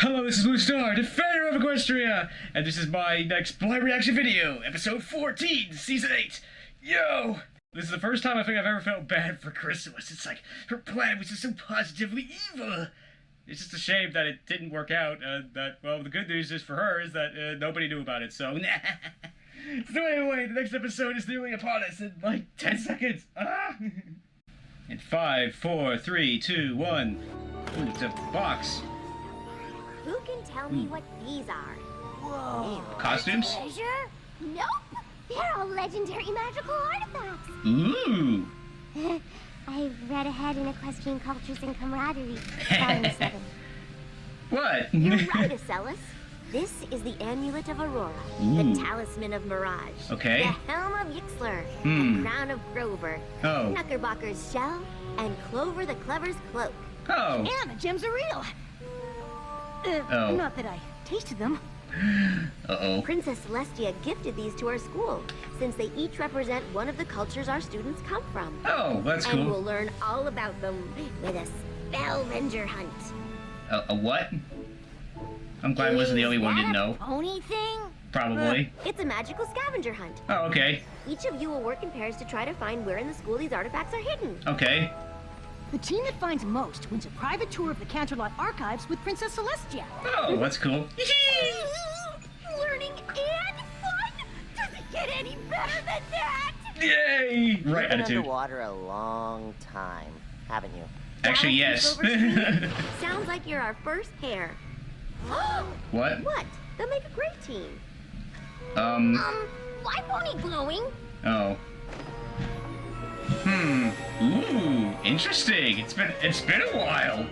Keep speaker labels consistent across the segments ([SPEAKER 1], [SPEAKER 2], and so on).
[SPEAKER 1] Hello, this is BlueStar, Defender of Equestria, and this is my next live reaction video, episode 14, season 8. Yo! This is the first time I think I've ever felt bad for Chrysalis. It's like, her plan was just so positively evil. It's just a shame that it didn't work out, well, the good news is for her is that nobody knew about it, so So anyway, the next episode is nearly upon us in like 10 seconds. Ah! In 5, 4, 3, 2, 1. Ooh, it's a box.
[SPEAKER 2] Who can tell me what these are?
[SPEAKER 3] Whoa.
[SPEAKER 1] Costumes?
[SPEAKER 2] Treasure? Nope. They're all legendary magical artifacts.
[SPEAKER 1] Ooh.
[SPEAKER 2] I read ahead in Equestrian Cultures and Camaraderie, Volume 7.
[SPEAKER 1] What?
[SPEAKER 2] You're right, Acellus. This is the Amulet of Aurora, the Talisman of Mirage,
[SPEAKER 1] Okay.
[SPEAKER 2] the Helm of Yixlor, the Crown of Grover, Knuckerbocker's Shell, and Clover the Clever's Cloak.
[SPEAKER 1] Oh.
[SPEAKER 3] And the gems are real. Not that I tasted them.
[SPEAKER 1] Uh-oh.
[SPEAKER 2] Princess Celestia gifted these to our school, since they each represent one of the cultures our students come from.
[SPEAKER 1] Oh, that's cool.
[SPEAKER 2] And we'll learn all about them with a Spellvenger hunt.
[SPEAKER 1] A what? I'm glad I wasn't the only one who didn't know.
[SPEAKER 2] Pony thing?
[SPEAKER 1] Probably.
[SPEAKER 2] It's a magical scavenger hunt.
[SPEAKER 1] Oh, okay.
[SPEAKER 2] Each of you will work in pairs to try to find where in the school these artifacts are hidden.
[SPEAKER 1] Okay.
[SPEAKER 3] The team that finds most wins a private tour of the Canterlot archives with Princess Celestia.
[SPEAKER 1] Oh, that's cool.
[SPEAKER 2] Learning and fun? Does it get any better than that?
[SPEAKER 1] Yay! Right
[SPEAKER 4] You've been
[SPEAKER 1] attitude.
[SPEAKER 4] underwater a long time, haven't you?
[SPEAKER 1] Actually, yes.
[SPEAKER 2] Sounds like you're our first pair.
[SPEAKER 1] What?
[SPEAKER 2] What? They'll make a great team. Why pony glowing?
[SPEAKER 1] Oh. Ooh, interesting. It's been a while.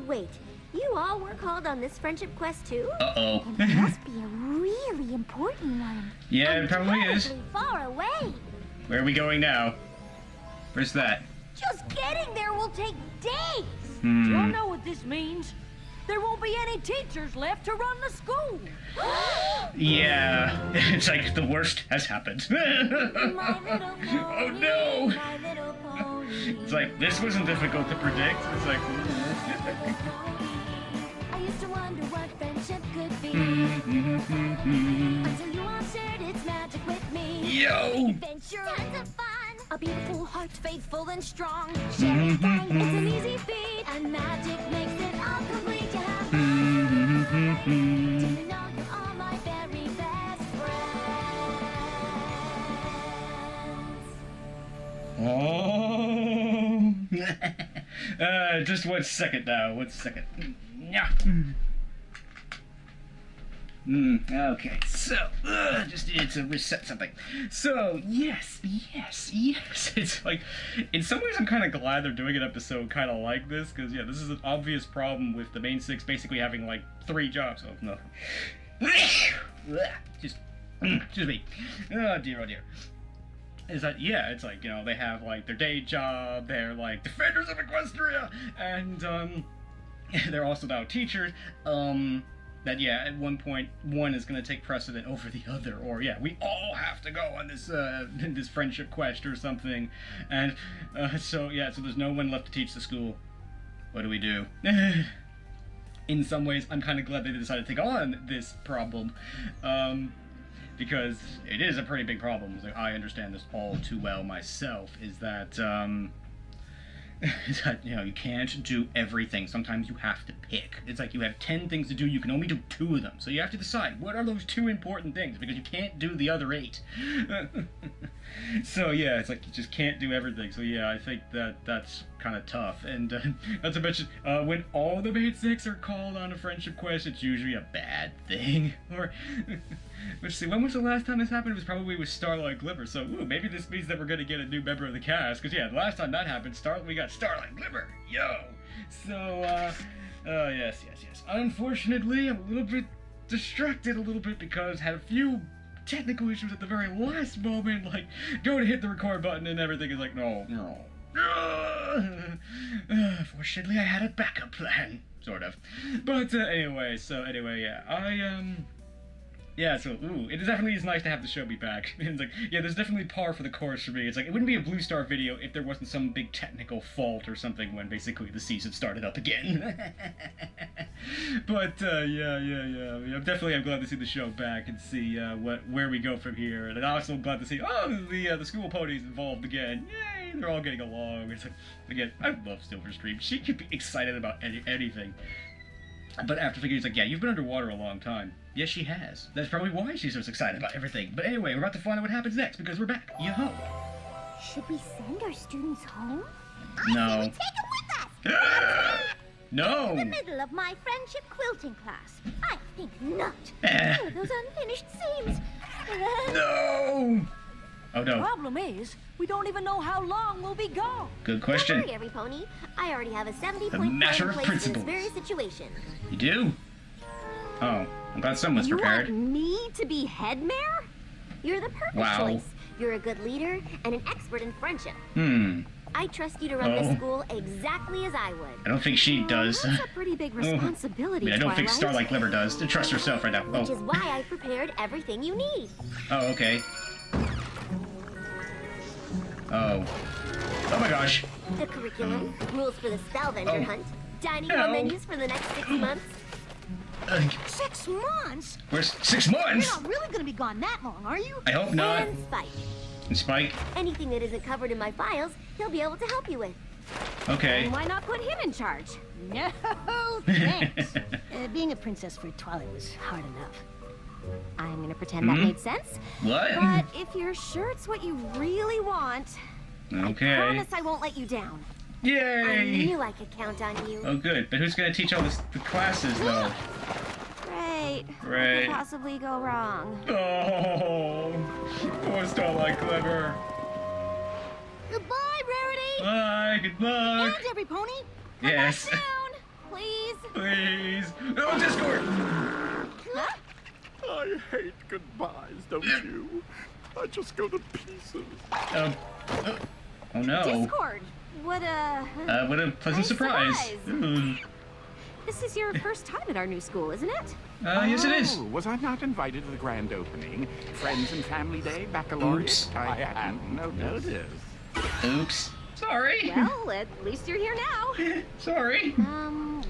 [SPEAKER 2] Wait, you all were called on this friendship quest too?
[SPEAKER 1] Uh-oh.
[SPEAKER 2] It must be a really important one.
[SPEAKER 1] Yeah, it probably is.
[SPEAKER 2] Far away.
[SPEAKER 1] Where are we going now? Where's that?
[SPEAKER 2] Just getting there will take days.
[SPEAKER 3] Do you know what this means? There won't be any teachers left to run the school.
[SPEAKER 1] Yeah, it's like the worst has happened.
[SPEAKER 2] My little pony,
[SPEAKER 1] Oh no!
[SPEAKER 2] my little pony.
[SPEAKER 1] It's like, this wasn't difficult to predict. It's like...
[SPEAKER 2] I used to wonder what friendship could be. Until you all shared its magic with me.
[SPEAKER 1] Yo!
[SPEAKER 2] Adventure, tons of fun. A beautiful heart, faithful and strong. Sharing fun, it's an easy feat. And magic makes it all complete. You have fun. Do you know you are my very best friends?
[SPEAKER 1] Oh. Just 1 second now. 1 second. Yeah. Okay, so, just needed to reset something. So, yes. It's like, in some ways I'm kind of glad they're doing an episode kind of like this, because, yeah, this is an obvious problem with the main 6 basically having, like, 3 jobs. Oh, no. Just, excuse me. Oh, dear. Is that, yeah, it's like, you know, they have, like, their day job, they're, like, Defenders of Equestria, and, they're also now teachers, that, yeah, at one point, one is going to take precedent over the other, or, yeah, we all have to go on this, this friendship quest or something, and, so, yeah, so there's no one left to teach the school. What do we do? In some ways, I'm kind of glad they decided to take on this problem, because it is a pretty big problem. Like, I understand this all too well myself, is that, you know, you can't do everything. Sometimes you have to pick. It's like you have 10 things to do, you can only do 2 of them. So you have to decide, what are those 2 important things? Because you can't do the other 8. So yeah, it's like you just can't do everything. So yeah, I think that's kind of tough. And not to mention, when all the main 6 are called on a friendship quest, it's usually a bad thing. Or, let's see, when was the last time this happened? It was probably with Starlight Glimmer. So, ooh, maybe this means that we're gonna get a new member of the cast. Because yeah, the last time that happened, we got Starlight Glimmer. Yo! So, yes. Unfortunately, I'm a little bit distracted because had a few technical issues at the very last moment, like, go to hit the record button and everything is like, no. Fortunately, I had a backup plan, sort of. But, anyway, yeah, Yeah, so, ooh, it definitely is nice to have the show be back. It's like, yeah, there's definitely par for the course for me. It's like, it wouldn't be a Blue Star video if there wasn't some big technical fault or something when basically the season started up again. But yeah. I mean, I'm glad to see the show back and see where we go from here. And I'm also glad to see the school ponies involved again. Yay! They're all getting along. It's like, again, I love Silverstream. She could be excited about anything. But after figuring, he's like, yeah, you've been underwater a long time. Yes, she has. That's probably why she's so excited about everything. But anyway, we're about to find out what happens next because we're back. Yo-ho!
[SPEAKER 2] Should we send our students home?
[SPEAKER 1] No.
[SPEAKER 2] Take them with us!
[SPEAKER 1] No!
[SPEAKER 2] In the middle of my friendship quilting class. I think not.
[SPEAKER 1] Eh.
[SPEAKER 2] Those unfinished seams.
[SPEAKER 1] No! Oh no.
[SPEAKER 3] Problem is, we don't even know how long we'll be gone.
[SPEAKER 1] Good question.
[SPEAKER 2] Don't worry, every pony. I already have a 70-point
[SPEAKER 1] A
[SPEAKER 2] plan
[SPEAKER 1] matter
[SPEAKER 2] in
[SPEAKER 1] of
[SPEAKER 2] place
[SPEAKER 1] principles.
[SPEAKER 2] for this very situation.
[SPEAKER 1] You do? Oh, I'm glad someone's prepared.
[SPEAKER 2] You want me to be head mare? You're the perfect choice. You're a good leader and an expert in friendship. I trust you to run the school exactly as I would.
[SPEAKER 1] I don't think she does.
[SPEAKER 2] That's a pretty big responsibility,
[SPEAKER 1] I don't think
[SPEAKER 2] Twilight.
[SPEAKER 1] Starlight Glimmer does. To trust herself right now.
[SPEAKER 2] Which is why I prepared everything you need.
[SPEAKER 1] Oh, okay. Oh. Oh my gosh.
[SPEAKER 2] The curriculum, rules for the Spellvenger hunt, dining hall menus for the next 6 months.
[SPEAKER 3] 6 months?
[SPEAKER 1] Where's 6 months?
[SPEAKER 3] You're not really gonna be gone that long, are you?
[SPEAKER 1] I hope not.
[SPEAKER 2] And Spike.
[SPEAKER 1] And Spike?
[SPEAKER 2] Anything that isn't covered in my files, he'll be able to help you with.
[SPEAKER 1] Okay.
[SPEAKER 2] Why not put him in charge?
[SPEAKER 3] No, thanks. Being a princess for Twilight was hard enough.
[SPEAKER 2] I'm gonna pretend that made sense.
[SPEAKER 1] What?
[SPEAKER 2] But if you're sure it's what you really want,
[SPEAKER 1] Okay.
[SPEAKER 2] I promise I won't let you down. I
[SPEAKER 1] Yay!
[SPEAKER 2] knew I could count on you.
[SPEAKER 1] Oh, good. But who's gonna teach all the classes, though?
[SPEAKER 2] Great. What
[SPEAKER 1] Right.
[SPEAKER 2] could possibly go wrong?
[SPEAKER 1] Oh, poor Starlight Glimmer.
[SPEAKER 3] Goodbye, Rarity!
[SPEAKER 1] Bye. Good luck.
[SPEAKER 3] And every pony!
[SPEAKER 1] Yes.
[SPEAKER 2] Down, please.
[SPEAKER 1] Please. No, Discord.
[SPEAKER 2] Huh?
[SPEAKER 5] I hate goodbyes, don't you? I just go to pieces.
[SPEAKER 1] Oh no.
[SPEAKER 2] Discord. What
[SPEAKER 1] What a pleasant
[SPEAKER 2] Nice
[SPEAKER 1] surprise.
[SPEAKER 2] surprise. This is your first time at our new school, isn't it?
[SPEAKER 1] Yes it is.
[SPEAKER 5] Oh, was I not invited to the grand opening? Friends and family day, baccalaureate?
[SPEAKER 1] Oops.
[SPEAKER 5] I hadn't noticed.
[SPEAKER 1] Oops. Sorry.
[SPEAKER 2] Well, at least you're here now.
[SPEAKER 1] Sorry.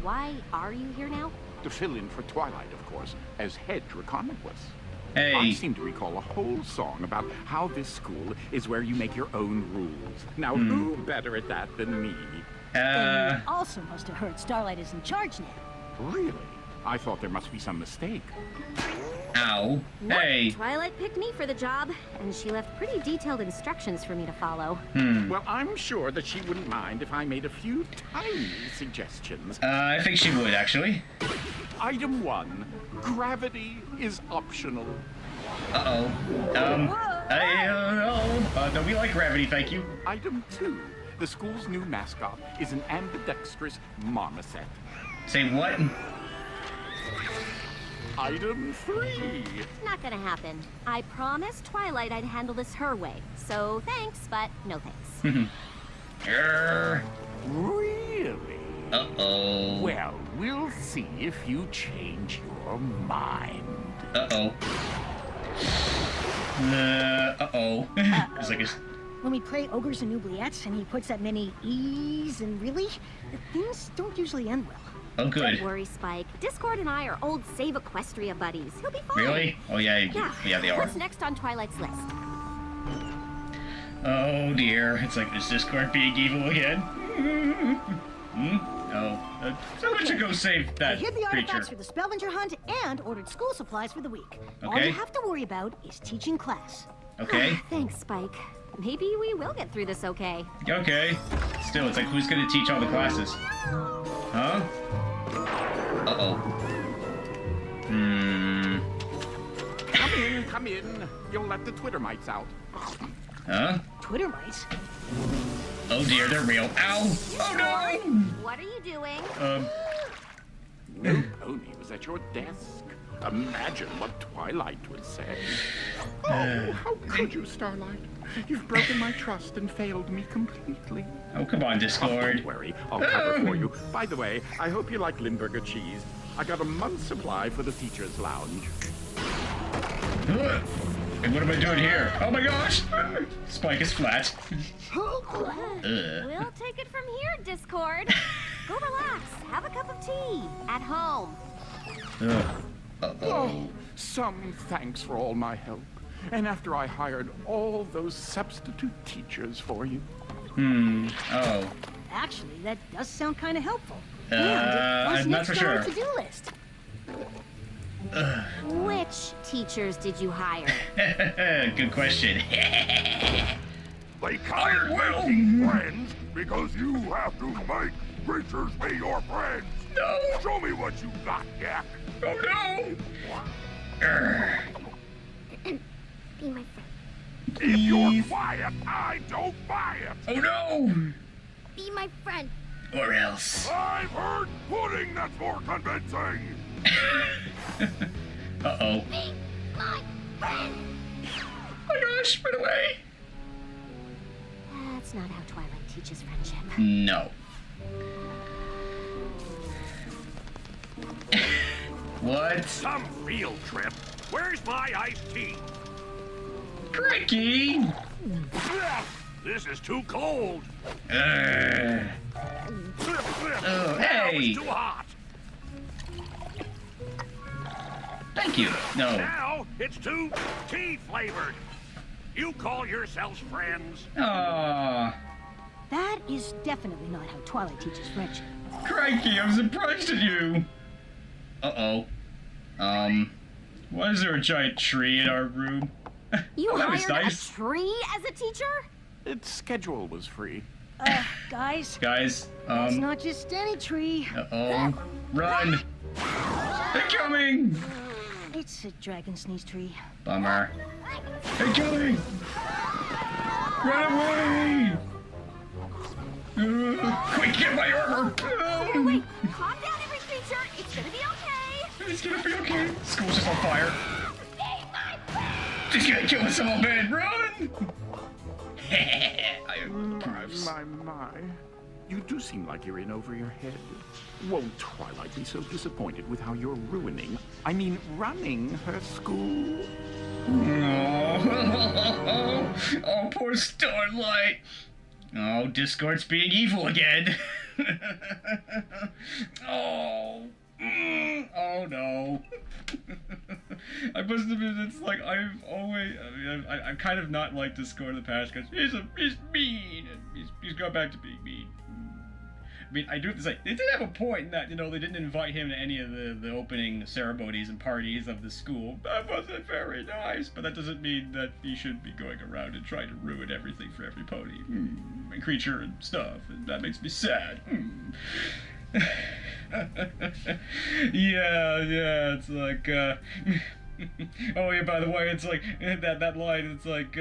[SPEAKER 2] Why are you here now?
[SPEAKER 5] To fill in for Twilight, of course, as head draconicus. I
[SPEAKER 1] Hey.
[SPEAKER 5] seem to recall a whole song about how this school is where you make your own rules. Now, who better at that than me?
[SPEAKER 3] And you also must have heard Starlight is in charge now.
[SPEAKER 5] Really? I thought there must be some mistake.
[SPEAKER 1] Ow. Hey.
[SPEAKER 2] Twilight picked me for the job, and she left pretty detailed instructions for me to follow.
[SPEAKER 5] Well, I'm sure that she wouldn't mind if I made a few tiny suggestions.
[SPEAKER 1] I think she would, actually.
[SPEAKER 5] Item 1, gravity is optional.
[SPEAKER 1] Uh-oh. I don't know. No, we like gravity, thank you.
[SPEAKER 5] Item 2, the school's new mascot is an ambidextrous marmoset.
[SPEAKER 1] Say what?
[SPEAKER 5] Item 3,
[SPEAKER 2] Not gonna happen. I promised Twilight I'd handle this her way. So thanks, but no thanks.
[SPEAKER 1] Grr.
[SPEAKER 5] really?
[SPEAKER 1] Uh-oh.
[SPEAKER 5] Well, we'll see if you change your mind.
[SPEAKER 1] Uh-oh. Uh-oh. It's like
[SPEAKER 3] When we play ogres and oubliettes and he puts that many E's and really, things don't usually end well.
[SPEAKER 1] oh, good.
[SPEAKER 2] Don't worry, Spike. Discord and I are old Save Equestria buddies. He'll be fine.
[SPEAKER 1] Really? Oh, yeah, yeah, they are.
[SPEAKER 2] What's next on Twilight's list?
[SPEAKER 1] Oh, dear. It's like, is Discord being evil again? Oh. Someone should go save
[SPEAKER 3] I
[SPEAKER 1] that
[SPEAKER 3] hid the
[SPEAKER 1] creature.
[SPEAKER 3] artifacts for the Spellvenger hunt and ordered school supplies for the week. All
[SPEAKER 1] Okay.
[SPEAKER 3] you have to worry about is teaching class.
[SPEAKER 1] Okay.
[SPEAKER 2] Thanks, Spike. Maybe we will get through this okay.
[SPEAKER 1] Okay. Still, it's like, who's gonna teach all the classes? Huh? Uh-oh.
[SPEAKER 5] Come in. You'll let the Twitter mites out.
[SPEAKER 1] Huh?
[SPEAKER 3] Twitter mites.
[SPEAKER 1] Oh, dear, they're real. Ow! Oh, no!
[SPEAKER 2] What are you doing?
[SPEAKER 5] No pony was at your desk. Imagine what Twilight would say. Oh, how could you, Starlight? You've broken my trust and failed me completely.
[SPEAKER 1] Oh, come on,
[SPEAKER 5] Oh,
[SPEAKER 1] Discord.
[SPEAKER 5] don't worry, I'll cover for you. By the way, I hope you like Limburger cheese. I got a month's supply for the teacher's lounge.
[SPEAKER 1] And what am I doing here? Oh my gosh! Spike is flat.
[SPEAKER 2] We'll take it from here, Discord. Go relax. Have a cup of tea. At home.
[SPEAKER 1] Ugh. Uh-oh.
[SPEAKER 5] Some thanks for all my help. And after I hired all those substitute teachers for you.
[SPEAKER 1] Oh.
[SPEAKER 3] Actually, that does sound kind of helpful.
[SPEAKER 1] I'm
[SPEAKER 3] and what's
[SPEAKER 1] not
[SPEAKER 3] next
[SPEAKER 1] for
[SPEAKER 3] on our
[SPEAKER 1] sure.
[SPEAKER 3] to-do list?
[SPEAKER 2] Which teachers did you hire?
[SPEAKER 1] Good question.
[SPEAKER 6] They can't make friends because you have to make creatures be your friends.
[SPEAKER 1] No!
[SPEAKER 6] Show me what you got, Yak.
[SPEAKER 1] Oh no!
[SPEAKER 2] Be my friend.
[SPEAKER 6] If you're quiet, I don't buy it.
[SPEAKER 1] Oh no!
[SPEAKER 2] Be my friend.
[SPEAKER 1] Or else.
[SPEAKER 6] I've heard pudding that's more convincing.
[SPEAKER 1] Uh-oh.
[SPEAKER 2] Be my friend.
[SPEAKER 1] Oh my gosh, run away!
[SPEAKER 2] That's not how Twilight teaches friendship.
[SPEAKER 1] No. What?
[SPEAKER 6] Some field trip. Where's my iced tea?
[SPEAKER 1] Cricky!
[SPEAKER 6] This is too cold.
[SPEAKER 1] Oh,
[SPEAKER 6] Now
[SPEAKER 1] hey!
[SPEAKER 6] it's too hot.
[SPEAKER 1] Thank you. No.
[SPEAKER 6] Now it's too tea flavored. You call yourselves friends?
[SPEAKER 1] Aw.
[SPEAKER 3] That is definitely not how Twilight teaches friendship.
[SPEAKER 1] Crikey, I'm surprised at you. Uh-oh. Why is there a giant tree in our room?
[SPEAKER 2] You
[SPEAKER 1] Oh, that was
[SPEAKER 2] hired
[SPEAKER 1] nice.
[SPEAKER 2] a tree as a teacher?
[SPEAKER 5] Its schedule was free.
[SPEAKER 3] Guys,
[SPEAKER 1] Guys,
[SPEAKER 3] it's not just any tree.
[SPEAKER 1] uh-oh. Run! They're coming!
[SPEAKER 3] It's a dragon sneeze tree.
[SPEAKER 1] Bummer. They're coming! Run away! Quick, get my armor!
[SPEAKER 2] Wait, calm down, every creature. It's gonna be okay.
[SPEAKER 1] It's gonna be okay. School's just on fire.
[SPEAKER 2] Be my friend.
[SPEAKER 1] She's gonna kill us all, man! Run! I am gross.
[SPEAKER 5] My. You do seem like you're in over your head. Won't Twilight be so disappointed with how you're running her school?
[SPEAKER 1] Oh, oh, poor Starlight. Oh, Discord's being evil again. Oh. Oh no. I must have been, it's like, I've always, I've kind of not liked Discord in the past because he's mean, and he's gone back to being mean. I mean, I do have to say, they did have a point in that, you know, they didn't invite him to any of the opening ceremonies and parties of the school. That wasn't very nice, but that doesn't mean that he should be going around and trying to ruin everything for every pony and creature and stuff, and that makes me sad. Yeah, it's like, oh yeah, by the way, it's like, that line, it's like,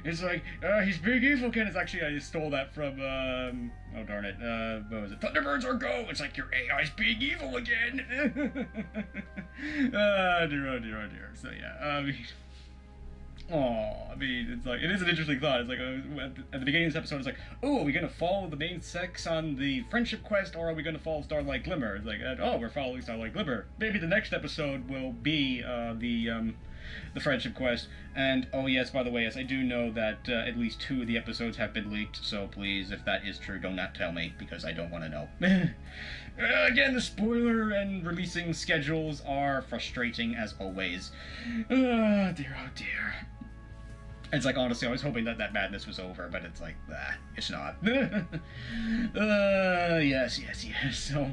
[SPEAKER 1] he's being evil again. It's actually, I stole that from, oh darn it, what was it? Thunderbirds are go! It's like, your AI's being evil again! Oh dear. So yeah, I mean, it's like, it is an interesting thought. It's like, at the beginning of this episode, it's like, oh, are we gonna follow the main sex on the friendship quest, or are we gonna follow Starlight Glimmer? It's like, oh, we're following Starlight Glimmer. Maybe the next episode will be, the friendship quest. And, oh yes, by the way, yes, I do know that, at least 2 of the episodes have been leaked, so please, if that is true, do not tell me, because I don't want to know. Again, the spoiler and releasing schedules are frustrating as always. Oh dear. It's like, honestly, I was hoping that madness was over, but it's like, it's not. Yes. So,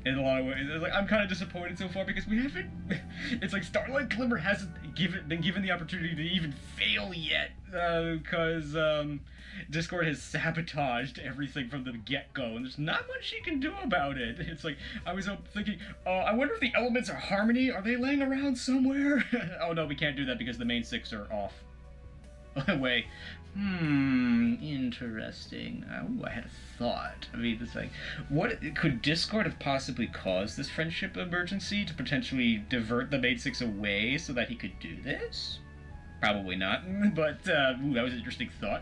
[SPEAKER 1] in a lot of ways, it's like, I'm kind of disappointed so far because we haven't. It's like Starlight Glimmer hasn't been given the opportunity to even fail yet, because Discord has sabotaged everything from the get-go, and there's not much she can do about it. It's like, I was thinking, I wonder if the elements are harmony. Are they laying around somewhere? Oh no, we can't do that because the main 6 are off. Way. Interesting. Oh, I had a thought. I mean, it's like, what could Discord have possibly caused this friendship emergency to potentially divert the main 6 away so that he could do this? Probably not, but that was an interesting thought.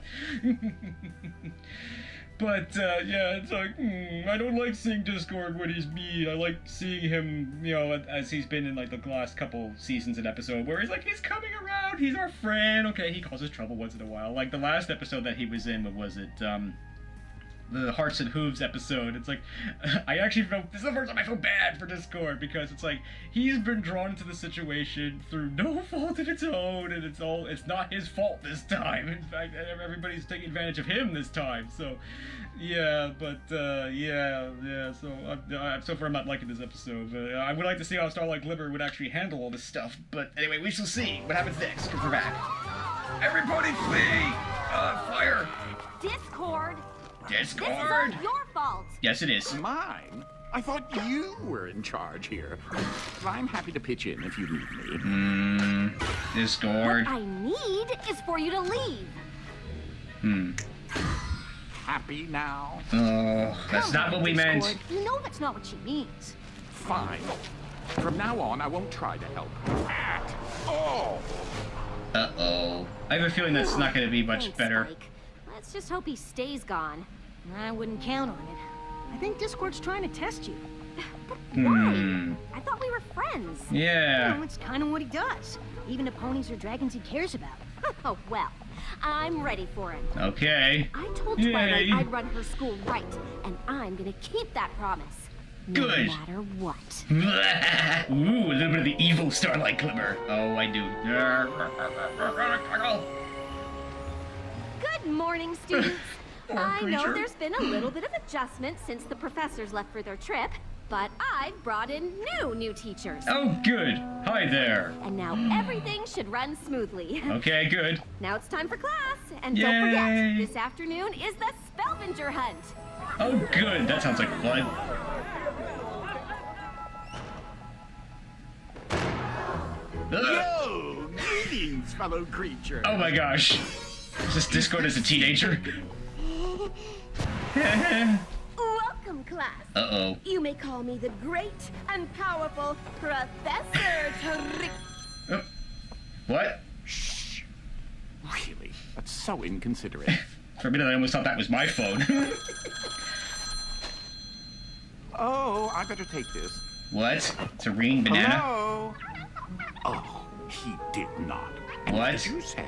[SPEAKER 1] But, yeah, it's like, I don't like seeing Discord when he's mean. I like seeing him, you know, as he's been in, like, the last couple seasons and episode, where he's like, he's coming around, he's our friend, okay, he causes trouble once in a while. Like, the last episode that he was in, what was it, the Hearths and Hooves episode. It's like, I actually felt, this is the first time I feel bad for Discord, because it's like, he's been drawn into the situation through no fault of its own, and it's not his fault this time. In fact, everybody's taking advantage of him this time, so, yeah, but, so far I'm not liking this episode, but I would like to see how Starlight Glimmer would actually handle all this stuff, but anyway, we shall see what happens next, because we're back. Everybody flee! Fire!
[SPEAKER 2] Discord!
[SPEAKER 1] Discord!
[SPEAKER 2] This is all your fault!
[SPEAKER 1] Yes, it is.
[SPEAKER 5] Mine? I thought you were in charge here. I'm happy to pitch in if you need me.
[SPEAKER 1] Discord.
[SPEAKER 2] What I need is for you to leave.
[SPEAKER 5] Happy now?
[SPEAKER 1] Oh, that's not what we meant.
[SPEAKER 3] Discord, you know that's not what she means.
[SPEAKER 5] Fine. From now on, I won't try to help at all.
[SPEAKER 1] Uh-oh. I have a feeling that's not going to be much
[SPEAKER 2] Thanks,
[SPEAKER 1] better.
[SPEAKER 2] Spike. Let's just hope he stays gone.
[SPEAKER 3] I wouldn't count on it. I think Discord's trying to test you.
[SPEAKER 2] But why? I thought we were friends.
[SPEAKER 1] Yeah.
[SPEAKER 3] Well, it's kind of what he does. Even the ponies or dragons he cares about.
[SPEAKER 2] Oh, well. I'm ready for him.
[SPEAKER 1] Okay.
[SPEAKER 2] I told
[SPEAKER 1] Yay.
[SPEAKER 2] Twilight I'd run her school right, and I'm gonna keep that promise.
[SPEAKER 1] Good.
[SPEAKER 2] No matter what.
[SPEAKER 1] Ooh, a little bit of the evil Starlight Glimmer. Oh, I do.
[SPEAKER 2] Good morning, students. I know
[SPEAKER 1] creature.
[SPEAKER 2] there's been a little bit of adjustment since the professors left for their trip, but I've brought in new teachers.
[SPEAKER 1] Oh, good. Hi there.
[SPEAKER 2] And now everything should run smoothly.
[SPEAKER 1] Okay, good.
[SPEAKER 2] Now it's time for class, and don't forget,
[SPEAKER 1] Yay.
[SPEAKER 2] this afternoon is the Spellbinger Hunt.
[SPEAKER 1] Oh, good. That sounds like fun. Ugh.
[SPEAKER 5] Yo! Greetings, fellow creature.
[SPEAKER 1] Oh my gosh. Is this Discord as a teenager?
[SPEAKER 2] Welcome, class.
[SPEAKER 1] Uh-oh.
[SPEAKER 2] You may call me the great and powerful Professor Trick.
[SPEAKER 1] What?
[SPEAKER 5] Shh. Really? That's so inconsiderate.
[SPEAKER 1] For a minute, I almost thought that was my phone.
[SPEAKER 5] Oh, I better take this.
[SPEAKER 1] What? It's a ring banana?
[SPEAKER 5] Hello? Oh, he did not. And
[SPEAKER 1] What?
[SPEAKER 5] What did you say?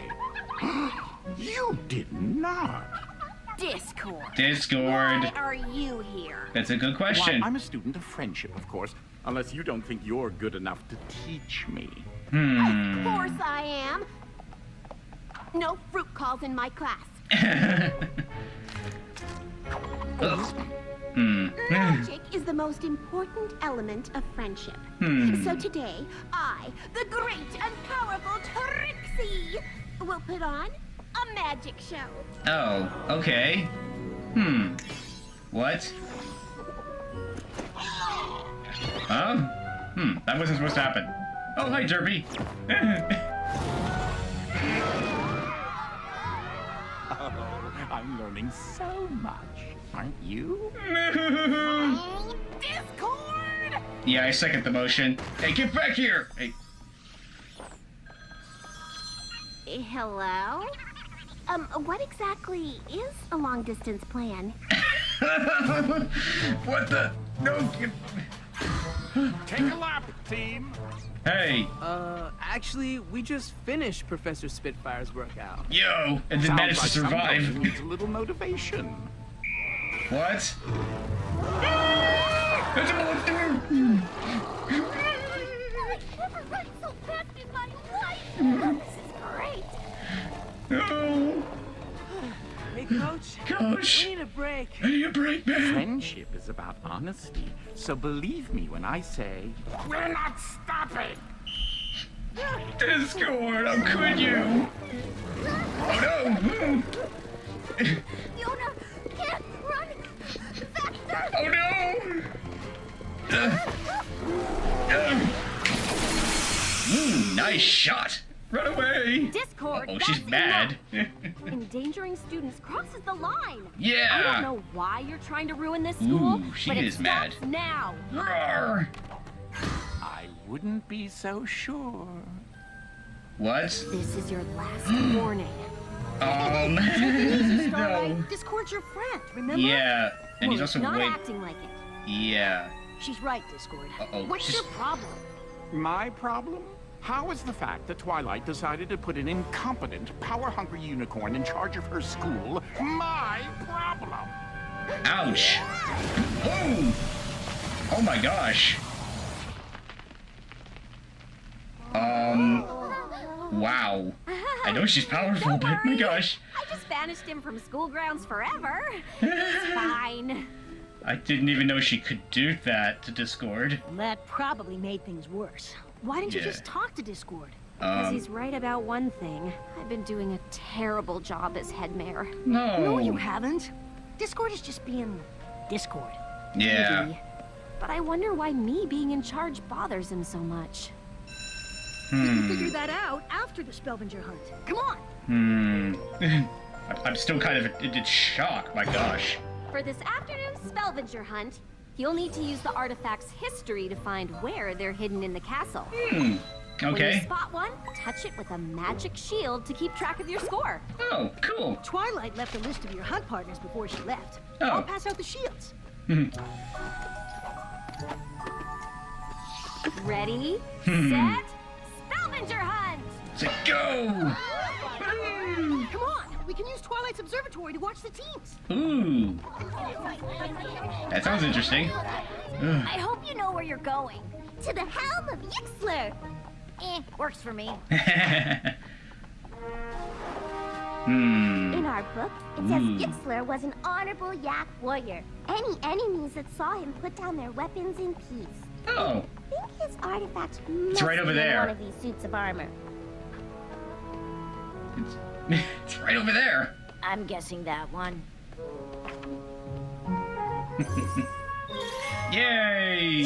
[SPEAKER 5] You did not.
[SPEAKER 2] Discord.
[SPEAKER 1] Discord.
[SPEAKER 2] Why are you here?
[SPEAKER 1] That's a good question.
[SPEAKER 5] Well, I'm a student of friendship, of course. Unless you don't think you're good enough to teach me.
[SPEAKER 2] Of course I am. No fruit calls in my class.
[SPEAKER 1] Ugh.
[SPEAKER 2] Magic is the most important element of friendship. So today, I, the great and powerful Trixie, will put on a magic show.
[SPEAKER 1] Oh, okay. What? Huh? That wasn't supposed to happen. Oh, hi, Derby.
[SPEAKER 5] Oh, I'm learning so much. Aren't you?
[SPEAKER 2] Discord!
[SPEAKER 1] Yeah, I second the motion. Hey, get back here! Hey.
[SPEAKER 2] Hello? What exactly is a long-distance plan?
[SPEAKER 1] What the? No.
[SPEAKER 5] Take a lap, team.
[SPEAKER 1] Hey,
[SPEAKER 7] Actually, we just finished Professor Spitfire's workout.
[SPEAKER 1] yo, and then managed to
[SPEAKER 5] Sounds like
[SPEAKER 1] survive.
[SPEAKER 5] somebody needs a little motivation.
[SPEAKER 1] What? There's a monster!
[SPEAKER 2] I never run so fast in my life! This is great!
[SPEAKER 1] No!
[SPEAKER 7] Hey, Coach.
[SPEAKER 1] Coach!
[SPEAKER 7] We need a break.
[SPEAKER 1] I need a break, man!
[SPEAKER 5] Friendship is about honesty, so believe me when I say we're not stopping.
[SPEAKER 1] Discord, how could you? Oh no!
[SPEAKER 2] Fiona can't run faster!
[SPEAKER 1] Oh no! Nice shot! Run away!
[SPEAKER 2] Discord,
[SPEAKER 1] Oh, she's
[SPEAKER 2] that's
[SPEAKER 1] mad.
[SPEAKER 2] enough. Endangering students crosses the line. I don't
[SPEAKER 1] Yeah!
[SPEAKER 2] know why you're trying to ruin this school,
[SPEAKER 1] Ooh, she
[SPEAKER 2] but it
[SPEAKER 1] is mad.
[SPEAKER 2] stops now.
[SPEAKER 1] Roar.
[SPEAKER 5] I wouldn't be so sure.
[SPEAKER 1] What?
[SPEAKER 2] This is your last warning.
[SPEAKER 3] Starlight,
[SPEAKER 1] No.
[SPEAKER 3] Discord's your friend, remember?
[SPEAKER 1] Yeah, and he's
[SPEAKER 2] Well,
[SPEAKER 1] also
[SPEAKER 2] not
[SPEAKER 1] way.
[SPEAKER 2] acting like it.
[SPEAKER 1] Yeah.
[SPEAKER 3] She's right, Discord.
[SPEAKER 1] Uh-oh.
[SPEAKER 2] What's
[SPEAKER 1] she's-
[SPEAKER 2] your problem?
[SPEAKER 5] My problem? How is the fact that Twilight decided to put an incompetent, power-hungry unicorn in charge of her school my problem?
[SPEAKER 1] Ouch. Oh! Oh my gosh. Wow. I know she's powerful,
[SPEAKER 2] Don't
[SPEAKER 1] but my
[SPEAKER 2] worry.
[SPEAKER 1] gosh.
[SPEAKER 2] I just banished him from school grounds forever. It's fine.
[SPEAKER 1] I didn't even know she could do that to Discord.
[SPEAKER 3] That probably made things worse. Why didn't you
[SPEAKER 1] Yeah.
[SPEAKER 3] just talk to Discord?
[SPEAKER 2] Because he's right about one thing. I've been doing a terrible job as head mayor.
[SPEAKER 1] No.
[SPEAKER 3] No, you haven't. Discord is just being Discord.
[SPEAKER 1] Yeah.
[SPEAKER 2] Maybe. But I wonder why me being in charge bothers him so much.
[SPEAKER 3] We can figure that out after the Spellbinger hunt. Come on.
[SPEAKER 1] I'm still kind of in shock, my gosh.
[SPEAKER 2] For this afternoon's Spellbinger hunt, you'll need to use the artifact's history to find where they're hidden in the castle. When you
[SPEAKER 1] Okay.
[SPEAKER 2] spot one, touch it with a magic shield to keep track of your score.
[SPEAKER 1] Oh, cool.
[SPEAKER 3] Twilight left a list of your hunt partners before she left.
[SPEAKER 1] Oh.
[SPEAKER 3] I'll pass out the shields.
[SPEAKER 2] Ready, set, Spellbinger hunt!
[SPEAKER 1] Let's go!
[SPEAKER 3] Come on. We can use Twilight's observatory to watch the teams.
[SPEAKER 1] Ooh. That sounds interesting.
[SPEAKER 2] I hope you know where you're going. To the helm of Yixler. Works for me. In our book, it says Yixler was an honorable Yak warrior. Any enemies that saw him put down their weapons in peace.
[SPEAKER 1] Oh.
[SPEAKER 2] I think his artifact must
[SPEAKER 1] right over
[SPEAKER 2] be in
[SPEAKER 1] there.
[SPEAKER 2] one of these suits of armor.
[SPEAKER 1] It's right over there.
[SPEAKER 2] I'm guessing that one.
[SPEAKER 1] Yay!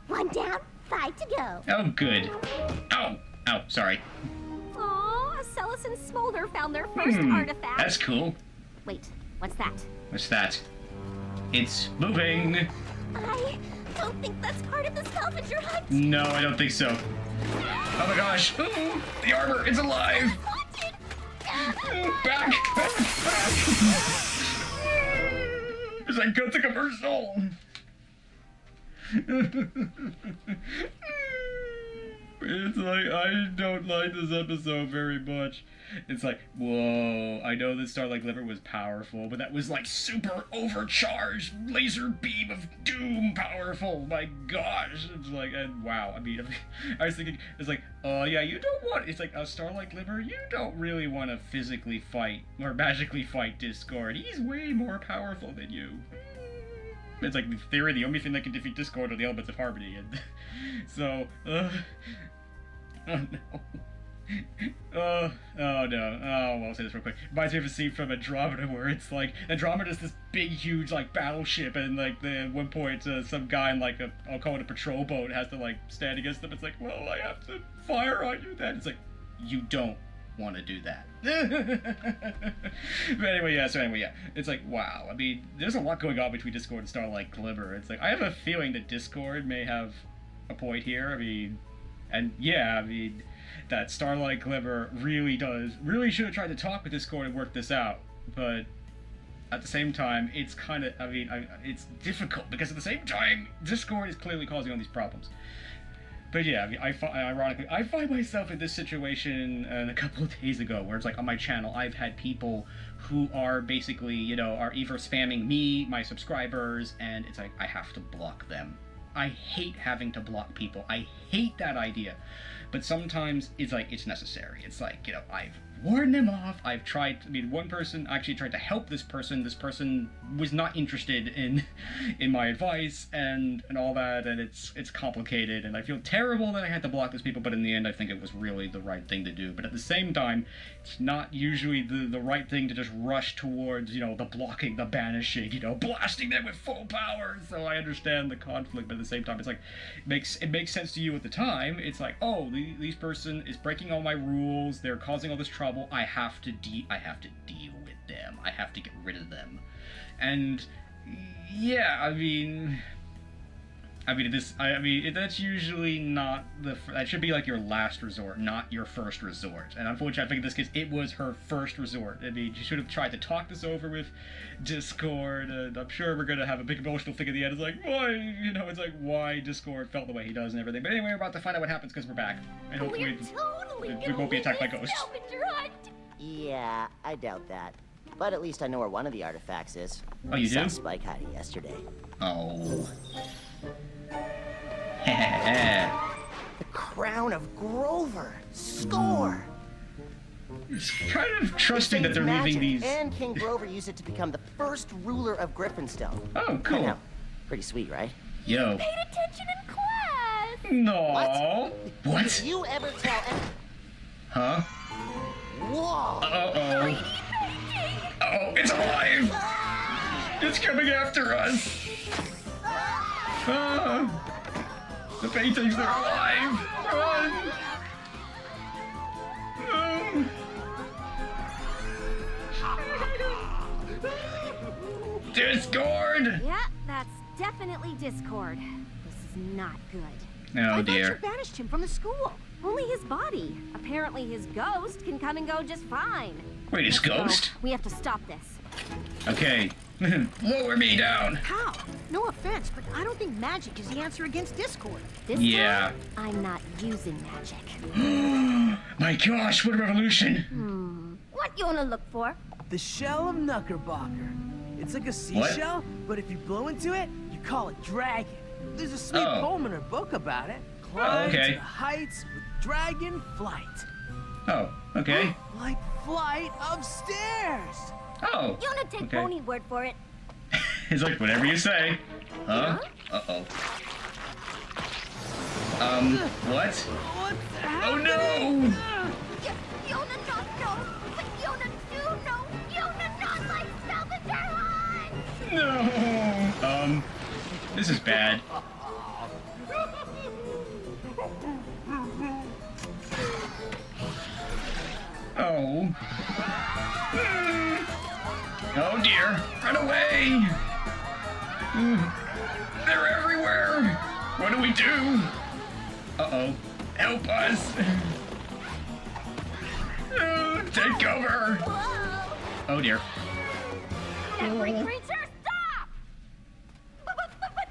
[SPEAKER 2] One down, 5 to go.
[SPEAKER 1] Oh, good. Oh. Oh, sorry.
[SPEAKER 2] Aw, Celis and Smolder found their first artifact.
[SPEAKER 1] That's cool.
[SPEAKER 2] Wait, what's that?
[SPEAKER 1] What's that? It's moving.
[SPEAKER 2] I don't think that's part of the Spellbinger hunt.
[SPEAKER 1] No, I don't think so. Oh my gosh. Ooh, the armor, it's alive.
[SPEAKER 2] Haunted.
[SPEAKER 1] Ooh, back. It's like, go to commercial. It's like, I don't like this episode very much. It's like, whoa, I know that Starlight Glimmer was powerful, but that was like super overcharged laser beam of doom powerful. My gosh. It's like, and wow. I mean, I was thinking, it's like, oh yeah, you don't want, it's like, a Starlight Glimmer, you don't really want to physically fight or magically fight Discord. He's way more powerful than you. It's like, in theory, the only thing that can defeat Discord are the elements of harmony, and so, oh no. Oh no. Oh, well, I'll say this real quick. Reminds me of a scene from Andromeda where it's like, Andromeda's this big, huge, like, battleship, and, like, at one point, some guy in, like, I'll call it a patrol boat has to, like, stand against them. It's like, well, I have to fire on you then. It's like, you don't want to do that. But anyway, yeah. It's like, wow. I mean, there's a lot going on between Discord and Starlight Glimmer. It's like, I have a feeling that Discord may have a point here. I mean, and yeah, I mean, that Starlight Glimmer really should have tried to talk with Discord and work this out. But at the same time, it's kind of, I mean, it's difficult because at the same time, Discord is clearly causing all these problems. But yeah, I mean, ironically, I find myself in this situation a couple of days ago where it's like on my channel, I've had people who are basically, you know, are either spamming me, my subscribers, and it's like, I have to block them. I hate having to block people. I hate that idea. But sometimes it's like, it's necessary. It's like, you know, I've warned them off. I've tried, I mean, one person actually tried to help this person. This person was not interested in my advice and all that, and it's complicated, and I feel terrible that I had to block those people, but in the end I think it was really the right thing to do. But at the same time, it's not usually the right thing to just rush towards, you know, the blocking, the banishing, you know, blasting them with full power. So I understand the conflict, but at the same time, it's like, it makes sense to you at the time. It's like, oh, this person is breaking all my rules, they're causing all this trouble, I have to deal with them. I have to get rid of them. And yeah, I mean that's usually not that should be like your last resort, not your first resort. And unfortunately, I think in this case, it was her first resort. I mean, she should have tried to talk this over with Discord, and I'm sure we're gonna have a big emotional thing at the end. It's like, why, you know, it's like, why Discord felt the way he does and everything. But anyway, we're about to find out what happens because we're back. And hopefully we won't be attacked by ghosts.
[SPEAKER 4] Yeah, I doubt that. But at least I know where one of the artifacts is.
[SPEAKER 1] Oh, you
[SPEAKER 4] Saw
[SPEAKER 1] do?
[SPEAKER 4] Spike had it yesterday.
[SPEAKER 1] Oh.
[SPEAKER 4] The Crown of Grover. Score!
[SPEAKER 1] It's kind of trusting that they're
[SPEAKER 4] Magic,
[SPEAKER 1] leaving these.
[SPEAKER 4] And King Grover used it to become the first ruler of Griffinstone.
[SPEAKER 1] Oh, cool.
[SPEAKER 4] Now, pretty sweet, right?
[SPEAKER 1] Yo.
[SPEAKER 2] Paid attention in class.
[SPEAKER 1] No. What?
[SPEAKER 4] Did you ever tell any...
[SPEAKER 1] Huh?
[SPEAKER 4] Whoa!
[SPEAKER 1] Uh-oh. Oh, it's alive! It's coming after us! Ah! The paintings, they're alive! Run! No! Discord!
[SPEAKER 2] Yeah, that's definitely Discord. This is not good.
[SPEAKER 1] Oh
[SPEAKER 3] I thought you
[SPEAKER 1] dear.
[SPEAKER 3] banished him from the school.
[SPEAKER 2] Only his body. Apparently his ghost can come and go just fine.
[SPEAKER 1] Wait, his ghost?
[SPEAKER 2] We have to stop this.
[SPEAKER 1] Okay. Lower me down!
[SPEAKER 3] How? No offense, but I don't think magic is the answer against Discord.
[SPEAKER 2] This
[SPEAKER 1] Yeah.
[SPEAKER 2] time, I'm not using magic.
[SPEAKER 1] My gosh, what a revolution!
[SPEAKER 2] What you wanna look for?
[SPEAKER 7] The shell of Knuckerbocker. It's like a seashell, but if you blow into it, you call it dragon. There's a sweet
[SPEAKER 1] Oh.
[SPEAKER 7] poem in her book about it. Climb
[SPEAKER 1] okay.
[SPEAKER 7] to the heights with dragon flight.
[SPEAKER 1] Oh, okay.
[SPEAKER 7] Like flight of stairs.
[SPEAKER 1] Oh.
[SPEAKER 2] You wanna take
[SPEAKER 1] Okay.
[SPEAKER 2] Pony word for it?
[SPEAKER 1] It's like, whatever you say. Huh? Uh-oh. What?
[SPEAKER 7] What's
[SPEAKER 1] Oh
[SPEAKER 7] happening?
[SPEAKER 1] no!
[SPEAKER 2] Yona not know, but Yona do know. Yona not like Salvatore.
[SPEAKER 1] No! This is bad. Oh. Oh dear. Run away! They're everywhere! What do we do? Uh-oh. Help us! Take cover! Oh dear.
[SPEAKER 2] Every creature stop! But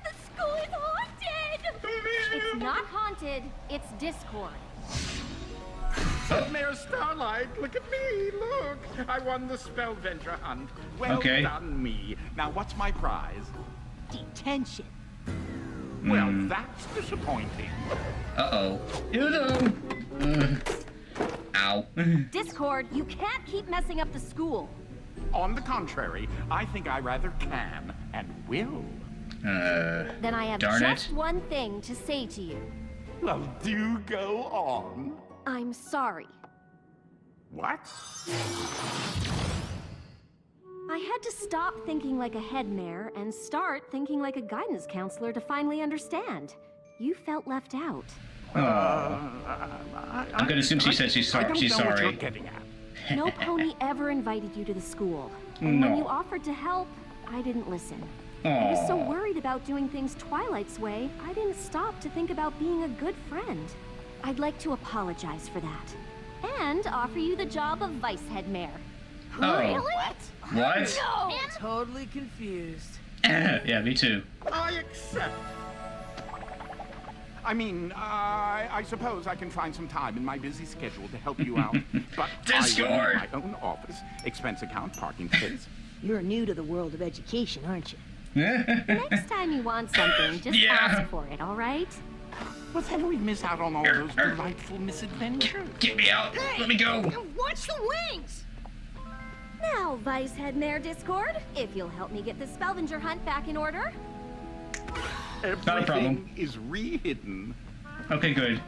[SPEAKER 2] the school is haunted! It's not haunted, it's Discord.
[SPEAKER 5] Mayor Starlight, look at me, look. I won the Spell Venture Hunt. Well
[SPEAKER 1] Okay.
[SPEAKER 5] done, me. Now, what's my prize?
[SPEAKER 3] Detention.
[SPEAKER 5] Well, that's disappointing.
[SPEAKER 1] Uh-oh. You know. Ow.
[SPEAKER 2] Discord, you can't keep messing up the school.
[SPEAKER 5] On the contrary, I think I rather can and will.
[SPEAKER 2] Then I have
[SPEAKER 1] Darn
[SPEAKER 2] just
[SPEAKER 1] it.
[SPEAKER 2] one thing to say to you.
[SPEAKER 5] Well, do go on.
[SPEAKER 2] I'm sorry.
[SPEAKER 5] What?
[SPEAKER 2] I had to stop thinking like a head mayor and start thinking like a guidance counselor to finally understand. You felt left out.
[SPEAKER 1] I'm gonna assume she said she's
[SPEAKER 5] I
[SPEAKER 1] sorry.
[SPEAKER 5] don't
[SPEAKER 1] She's
[SPEAKER 5] know what
[SPEAKER 1] sorry.
[SPEAKER 5] you're getting at.
[SPEAKER 2] No pony ever invited you to the school. And when
[SPEAKER 1] No.
[SPEAKER 2] you offered to help, I didn't listen. I was so
[SPEAKER 1] Aw.
[SPEAKER 2] worried about doing things Twilight's way, I didn't stop to think about being a good friend. I'd like to apologize for that. And offer you the job of vice head mayor.
[SPEAKER 1] Oh.
[SPEAKER 2] Really?
[SPEAKER 1] What?
[SPEAKER 2] No!
[SPEAKER 7] Totally confused.
[SPEAKER 1] Yeah, me too.
[SPEAKER 5] I accept. I mean, I suppose I can find some time in my busy schedule to help you out. But
[SPEAKER 1] Discord!
[SPEAKER 5] I will need my own office, expense account, parking space.
[SPEAKER 3] You're new to the world of education, aren't you?
[SPEAKER 2] Next time you want something, just
[SPEAKER 1] Yeah.
[SPEAKER 2] ask for it, all right?
[SPEAKER 5] But then we miss out on all those delightful misadventures.
[SPEAKER 1] Get me out! Let me go!
[SPEAKER 3] Watch the wings!
[SPEAKER 2] Now, Vice Head Mayor Discord, if you'll help me get the Spellvenger hunt back in order.
[SPEAKER 1] Not a problem.
[SPEAKER 5] Everything is re-hidden.
[SPEAKER 1] Okay, good.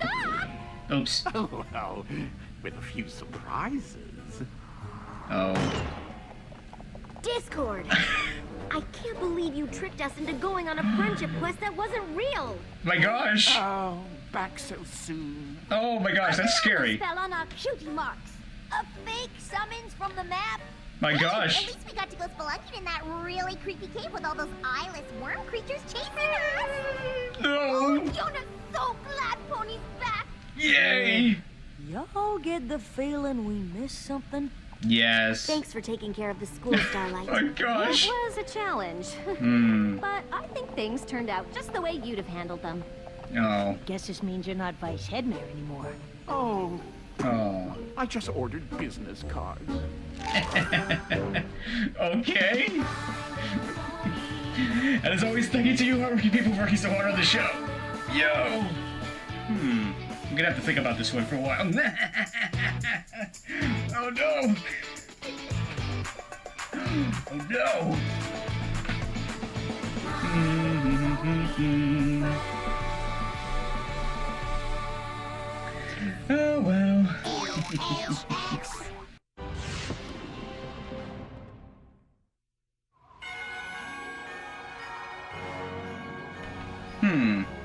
[SPEAKER 1] Oops.
[SPEAKER 5] Oh, well, with a few surprises.
[SPEAKER 1] Oh.
[SPEAKER 2] Discord! I can't believe you tricked us into going on a friendship quest that wasn't real!
[SPEAKER 1] My gosh!
[SPEAKER 5] Oh, back so soon.
[SPEAKER 1] Oh my gosh, that's scary.
[SPEAKER 2] Spell on our cutie marks.
[SPEAKER 8] A fake summons from the map?
[SPEAKER 1] My
[SPEAKER 8] At
[SPEAKER 1] gosh.
[SPEAKER 8] least we got to go spelunking in that really creepy cave with all those eyeless worm creatures chasing us.
[SPEAKER 1] No!
[SPEAKER 8] Yona's so glad Pony's back.
[SPEAKER 1] Yay!
[SPEAKER 3] Y'all get the feeling we missed something?
[SPEAKER 1] Yes.
[SPEAKER 2] Thanks for taking care of the school, Starlight.
[SPEAKER 1] My gosh.
[SPEAKER 2] It was a challenge. But I think things turned out just the way you'd have handled them.
[SPEAKER 1] Oh.
[SPEAKER 3] Guess this means you're not vice head mayor anymore.
[SPEAKER 5] Oh,
[SPEAKER 1] Oh.
[SPEAKER 5] I just ordered business cards.
[SPEAKER 1] Okay. And as always, thank you to you hardworking people working so hard on the show. Yo! I'm gonna have to think about this one for a while. Oh no! Oh no! Oh well.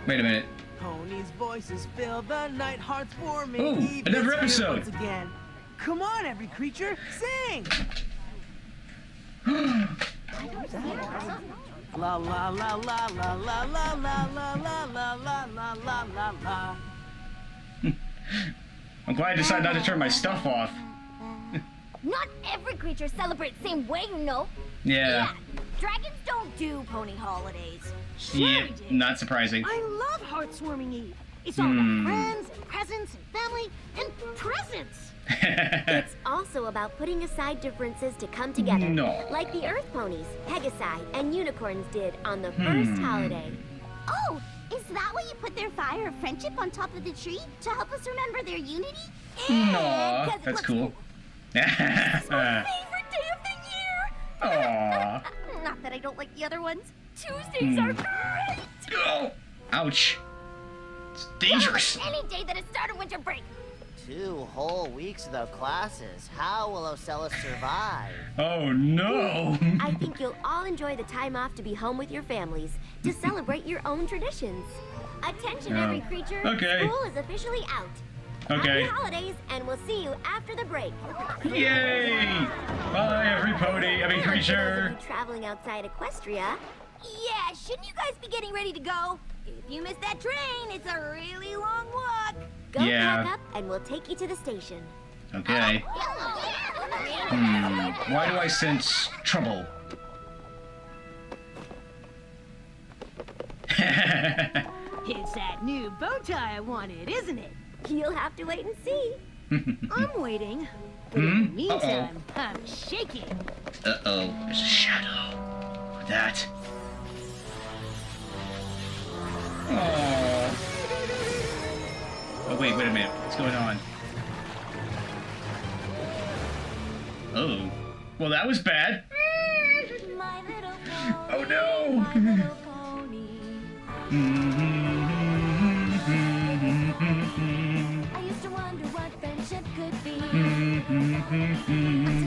[SPEAKER 1] Wait a minute.
[SPEAKER 7] Pony's voices fill the night, hearts warming.
[SPEAKER 1] Ooh, another episode.
[SPEAKER 7] Once again. Come on, every creature, sing! La la la la la la la la la la la la la la la la.
[SPEAKER 1] I'm glad I decided not to turn my stuff off.
[SPEAKER 8] Not every creature celebrates the same way, you know.
[SPEAKER 1] Yeah.
[SPEAKER 8] Dragons don't do pony holidays.
[SPEAKER 1] Yeah, not surprising.
[SPEAKER 3] I love Heartswarming Eve. It's all about friends and presents and family and presents.
[SPEAKER 9] It's also about putting aside differences to come together.
[SPEAKER 1] No.
[SPEAKER 9] Like the Earth Ponies, Pegasi, and Unicorns did on the first holiday.
[SPEAKER 8] Oh, is that why you put their fire of friendship on top of the tree? To help us remember their unity?
[SPEAKER 1] Aw, that's cool.
[SPEAKER 8] It's my favorite day of the year!
[SPEAKER 1] Aww.
[SPEAKER 8] Not that I don't like the other ones. Tuesdays are great!
[SPEAKER 1] Oh, ouch. It's dangerous.
[SPEAKER 8] Any day that is start of winter break.
[SPEAKER 4] 2 whole weeks without classes. How will Ocellus survive?
[SPEAKER 1] Oh no.
[SPEAKER 9] I think you'll all enjoy the time off to be home with your families, to celebrate your own traditions. Attention, every creature.
[SPEAKER 1] Okay.
[SPEAKER 9] School is officially out.
[SPEAKER 1] Okay.
[SPEAKER 9] Happy holidays, and we'll see you after the break.
[SPEAKER 1] Yay! Bye, every pony, every
[SPEAKER 9] And for those
[SPEAKER 1] creature.
[SPEAKER 9] of you traveling outside Equestria,
[SPEAKER 8] Yeah, shouldn't you guys be getting ready to go? If you miss that train, it's a really long walk.
[SPEAKER 9] go
[SPEAKER 1] Yeah.
[SPEAKER 9] pack up, and we'll take you to the station.
[SPEAKER 1] Okay. Why do I sense trouble?
[SPEAKER 3] It's that new bow tie I wanted, isn't it?
[SPEAKER 9] You'll have to wait and see.
[SPEAKER 3] I'm waiting. But in the meantime, I'm shaking.
[SPEAKER 1] Uh-oh, there's a shadow. That. Oh. Oh, wait a minute. What's going on? Oh. Well, that was bad.
[SPEAKER 2] My little pony,
[SPEAKER 1] Oh, no.
[SPEAKER 2] my little pony. I used to wonder what friendship could be. Until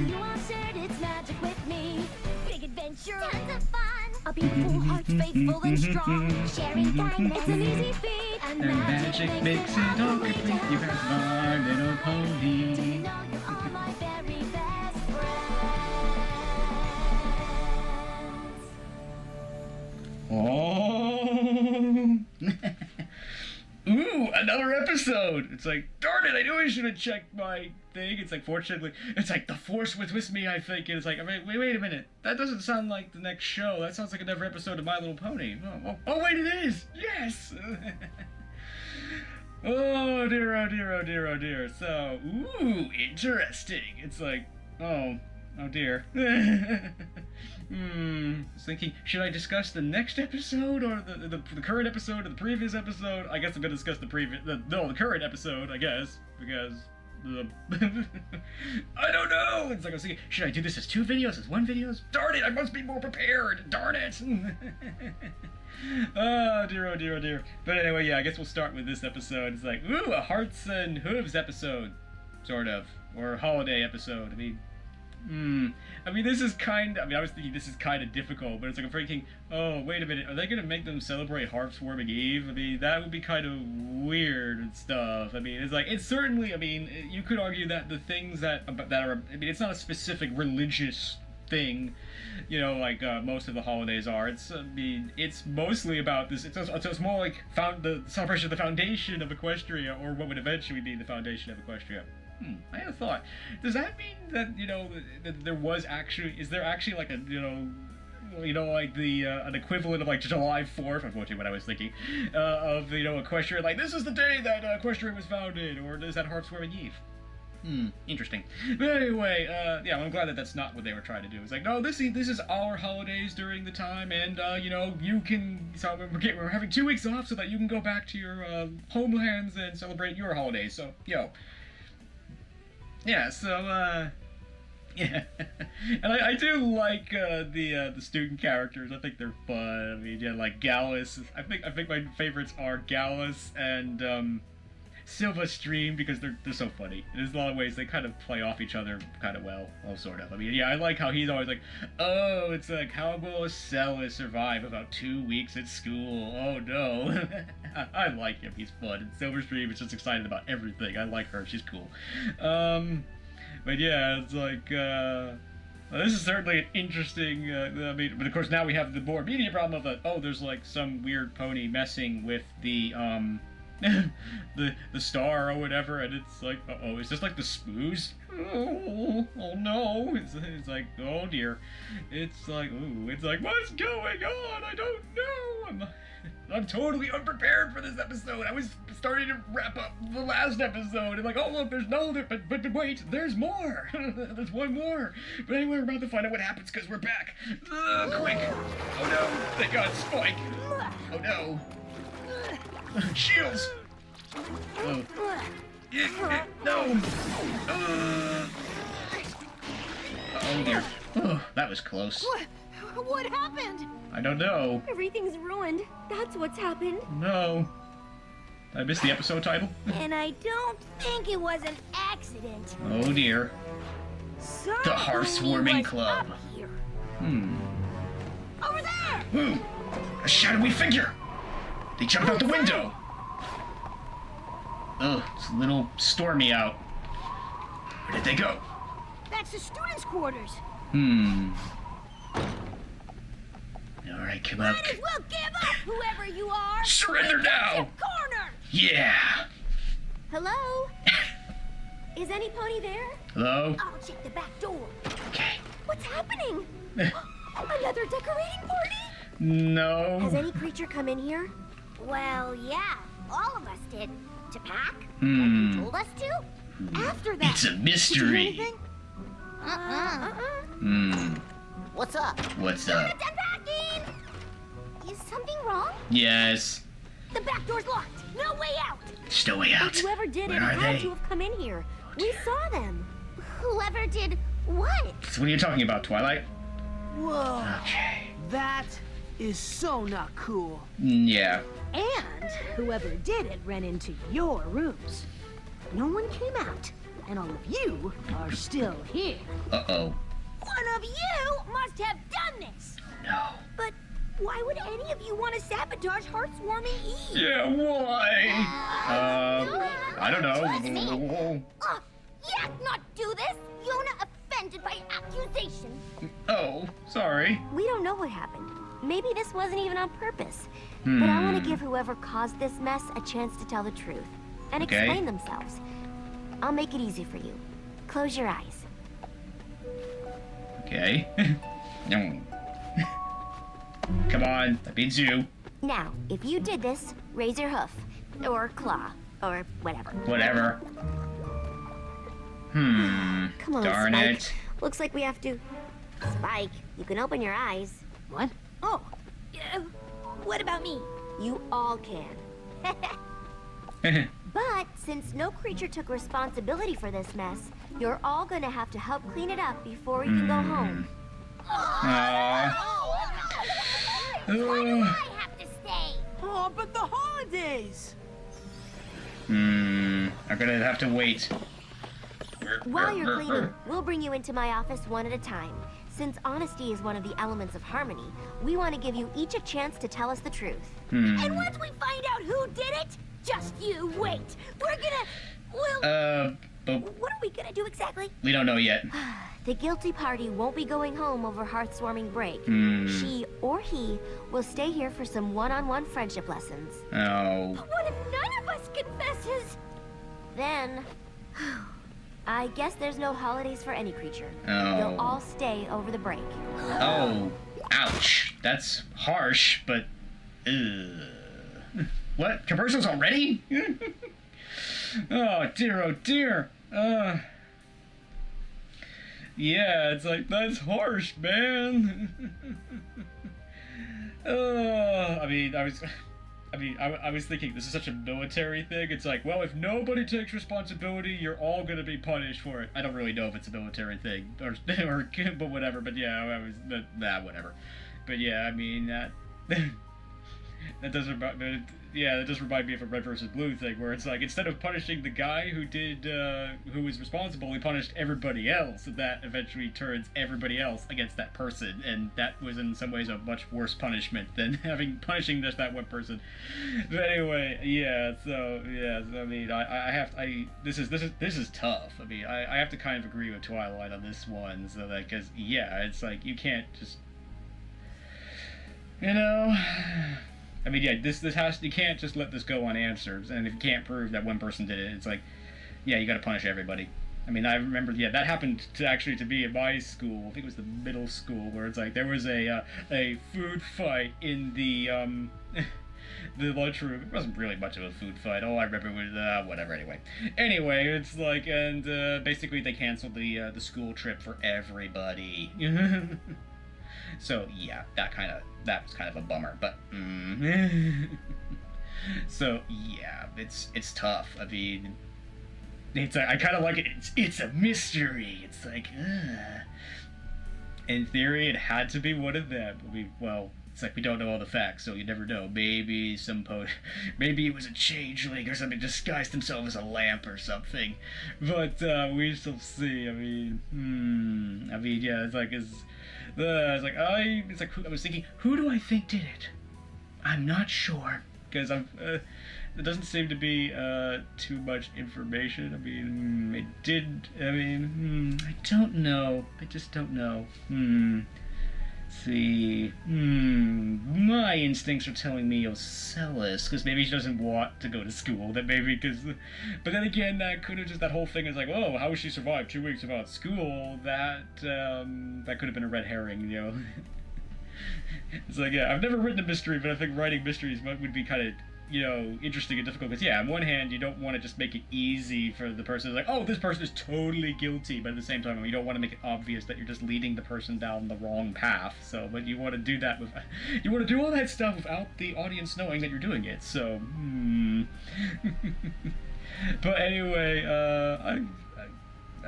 [SPEAKER 2] you all shared its magic with me. Big adventure, tons of fun. A beautiful heart, faithful and strong. Sharing kindness, it's an easy feat. And magic makes it all complete.
[SPEAKER 1] You have my little pony.
[SPEAKER 2] Do you know you are my very best friends?
[SPEAKER 1] Oh. Ooh, another episode. It's like, darn it, I knew I should have checked my thing. It's like, fortunately, it's like the force was with me, I think. And it's like, I mean, wait a minute. That doesn't sound like the next show. That sounds like another episode of My Little Pony. Oh, wait, it is. Yes. Oh, dear, oh, dear, oh, dear, oh, dear. So, ooh, interesting. It's like, oh dear. I was thinking, should I discuss the next episode or the current episode or the previous episode? I guess I'm gonna discuss the current episode, I guess, because I don't know. It's like I was thinking, should I do this as 2 videos, as 1 video? Darn it, I must be more prepared. Darn it. Oh dear, oh dear, oh dear. But anyway, yeah, I guess we'll start with this episode. It's like, ooh, a Hearts and Hooves episode, sort of, or holiday episode. I mean, this is kind of, I was thinking this is kind of difficult, but it's like I'm freaking, oh, wait a minute, are they going to make them celebrate Hearthswarming Eve? I mean, that would be kind of weird and stuff. I mean, it's like, it's certainly, I mean, you could argue that the things that are, I mean, it's not a specific religious thing, you know, like most of the holidays are. It's, I mean, it's mostly about this, it's more like the celebration of the foundation of Equestria, or what would eventually be the foundation of Equestria. I had a thought. Does that mean that, you know, that there was actually, is there actually like a, you know, like the, an equivalent of like July 4th, unfortunately what I was thinking, of, you know, Equestria, like this is the day that Equestria was founded, or is that Hearthswarming Eve? Interesting. But anyway, yeah, I'm glad that that's not what they were trying to do. It's like, no, this is our holidays during the time, and, you know, you can, so we're having 2 weeks off so that you can go back to your, homelands and celebrate your holidays, so, yo. Yeah, so, yeah. And I do like, the student characters. I think they're fun. I mean, yeah, like Gallus. I think my favorites are Gallus and, Silva Stream, because they're so funny. There's a lot of ways they kind of play off each other kind of well, sort of. I mean, yeah, I like how he's always like, oh, it's like, how will Acela survive about 2 weeks at school? Oh no. I like him, he's fun. And Silver Stream is just excited about everything. I like her, she's cool. But yeah, it's like, this is certainly an interesting, I mean, but of course now we have the more immediate problem of that, oh, there's like some weird pony messing with the, the star or whatever, and it's like, uh-oh, is this like the Spoos? Oh no, it's like, oh dear. It's like, ooh, it's like, what's going on? I don't know. I'm totally unprepared for this episode. I was starting to wrap up the last episode, and like, oh look, there's no, but wait, there's more. There's one more. But anyway, we're about to find out what happens because we're back. Quick! Oh no! Thank God, Spike! Oh no! Shields! Oh. No! Oh dear. Oh, that was close.
[SPEAKER 3] What happened?
[SPEAKER 1] I don't know.
[SPEAKER 9] Everything's ruined. That's what's happened.
[SPEAKER 1] No. Did I miss the episode title?
[SPEAKER 8] And I don't think it was an accident.
[SPEAKER 1] Oh dear. The Hearths Warming Club.
[SPEAKER 8] Over there!
[SPEAKER 1] Ooh! A shadowy figure! They jumped out the window! Ugh, it's a little stormy out. Where did they go?
[SPEAKER 3] That's the students' quarters.
[SPEAKER 1] Alright, come up.
[SPEAKER 8] Might as well give up, whoever you are!
[SPEAKER 1] Surrender now!
[SPEAKER 8] Corner!
[SPEAKER 1] Yeah!
[SPEAKER 9] Hello? Is any pony there?
[SPEAKER 1] Hello?
[SPEAKER 8] I'll check the back door.
[SPEAKER 1] Okay.
[SPEAKER 9] What's happening? Another decorating party?
[SPEAKER 1] No.
[SPEAKER 9] Has any creature come in here?
[SPEAKER 8] Well, yeah, all of us did. To pack? Like you told us to?
[SPEAKER 3] After that.
[SPEAKER 1] It's a mystery.
[SPEAKER 4] What's up?
[SPEAKER 1] What's up?
[SPEAKER 8] Done packing! Is something wrong?
[SPEAKER 1] Yes.
[SPEAKER 8] The back door's locked. No way out.
[SPEAKER 1] There's no way out.
[SPEAKER 9] But whoever did
[SPEAKER 1] Where
[SPEAKER 9] it
[SPEAKER 1] are
[SPEAKER 9] had
[SPEAKER 1] they?
[SPEAKER 9] to have come in here. We saw them.
[SPEAKER 8] Whoever did what?
[SPEAKER 1] So what are you talking about, Twilight?
[SPEAKER 7] Whoa.
[SPEAKER 1] Okay.
[SPEAKER 7] That is so not cool.
[SPEAKER 1] Yeah.
[SPEAKER 3] And whoever did it ran into your rooms. No one came out, and all of you are still here.
[SPEAKER 1] Uh-oh.
[SPEAKER 8] One of you must have done this.
[SPEAKER 1] No.
[SPEAKER 8] But why would any of you want to sabotage Hearths Warming Eve?
[SPEAKER 1] Yeah, why? I don't
[SPEAKER 8] Trust me.
[SPEAKER 1] know.
[SPEAKER 8] Yeah, not do this. Yona offended by accusation.
[SPEAKER 1] Oh, sorry.
[SPEAKER 9] We don't know what happened. Maybe this wasn't even on purpose. But I want to give whoever caused this mess a chance to tell the truth and explain themselves. I'll make it easy for you. Close your eyes.
[SPEAKER 1] Okay. No. Come on, that means you.
[SPEAKER 9] Now, if you did this, raise your hoof, or claw, or whatever.
[SPEAKER 1] Whatever.
[SPEAKER 9] Come on,
[SPEAKER 1] Darn
[SPEAKER 9] Spike.
[SPEAKER 1] it.
[SPEAKER 9] Looks like we have to... Spike, you can open your eyes.
[SPEAKER 3] What?
[SPEAKER 8] Oh, what about me?
[SPEAKER 9] You all can. But since no creature took responsibility for this mess, you're all gonna have to help clean it up before we can go home.
[SPEAKER 8] Why do I have to stay?
[SPEAKER 7] Oh, but the holidays!
[SPEAKER 1] I'm gonna have to wait.
[SPEAKER 9] While you're cleaning, we'll bring you into my office one at a time. Since honesty is one of the elements of harmony, we want to give you each a chance to tell us the truth.
[SPEAKER 8] And once we find out who did it, just you wait. We're gonna...
[SPEAKER 1] But
[SPEAKER 8] What are we gonna do exactly?
[SPEAKER 1] we don't know yet.
[SPEAKER 9] The guilty party won't be going home over Hearth's warming break. She or he will stay here for some one-on-one friendship lessons.
[SPEAKER 1] Oh.
[SPEAKER 8] What if none of us confesses?
[SPEAKER 9] Then... I guess there's no holidays for any creature.
[SPEAKER 1] Oh.
[SPEAKER 9] You'll all stay over the break.
[SPEAKER 1] Oh. Ouch. That's harsh, but... What? Commercials already? Oh dear, oh dear. yeah, it's like, that's harsh, man. I was thinking this is such a military thing. It's like, well, if nobody takes responsibility, you're all gonna be punished for it. I don't really know if it's a military thing or but whatever. But yeah, whatever. But yeah, I mean that that does remind me of a red versus blue thing, where it's like, instead of punishing the guy who was responsible, he punished everybody else, and that eventually turns everybody else against that person, and that was in some ways a much worse punishment than punishing just that one person. But anyway, so I mean, this is tough. I mean, I have to kind of agree with Twilight on this one, so that, because it's like, you can't just, you know. I mean, you can't just let this go unanswered, and if you can't prove that one person did it, it's like, yeah, you gotta punish everybody. I mean, I remember, that happened to be at my school. I think it was the middle school, where it's like, there was a food fight in the the lunchroom. It wasn't really much of a food fight. All I remember was, whatever, anyway. Anyway, it's like, and basically they canceled the school trip for everybody. So yeah, that was kind of a bummer, but so yeah, it's tough. I mean, I kind of like it. It's a mystery. It's like, in theory, it had to be one of them. Well, it's like, we don't know all the facts, so you never know. Maybe maybe it was a changeling or something, disguised himself as a lamp or something. But we shall see. I mean, yeah, it's like, I was thinking, who do I think did it? I'm not sure, because there doesn't seem to be too much information. I mean, I don't know. I just don't know. See, my instincts are telling me Ocellus, because maybe she doesn't want to go to school. But then again, that whole thing is like, oh, how would she survive 2 weeks without school? That could have been a red herring, you know. It's like, yeah, I've never written a mystery, but I think writing mysteries would be kind of, you know, interesting and difficult, because on one hand, you don't want to just make it easy for the person. It's like, oh, this person is totally guilty, but at the same time, you don't want to make it obvious that you're just leading the person down the wrong path. So, but you want to do that you want to do all that stuff without the audience knowing that you're doing it. So, but anyway, I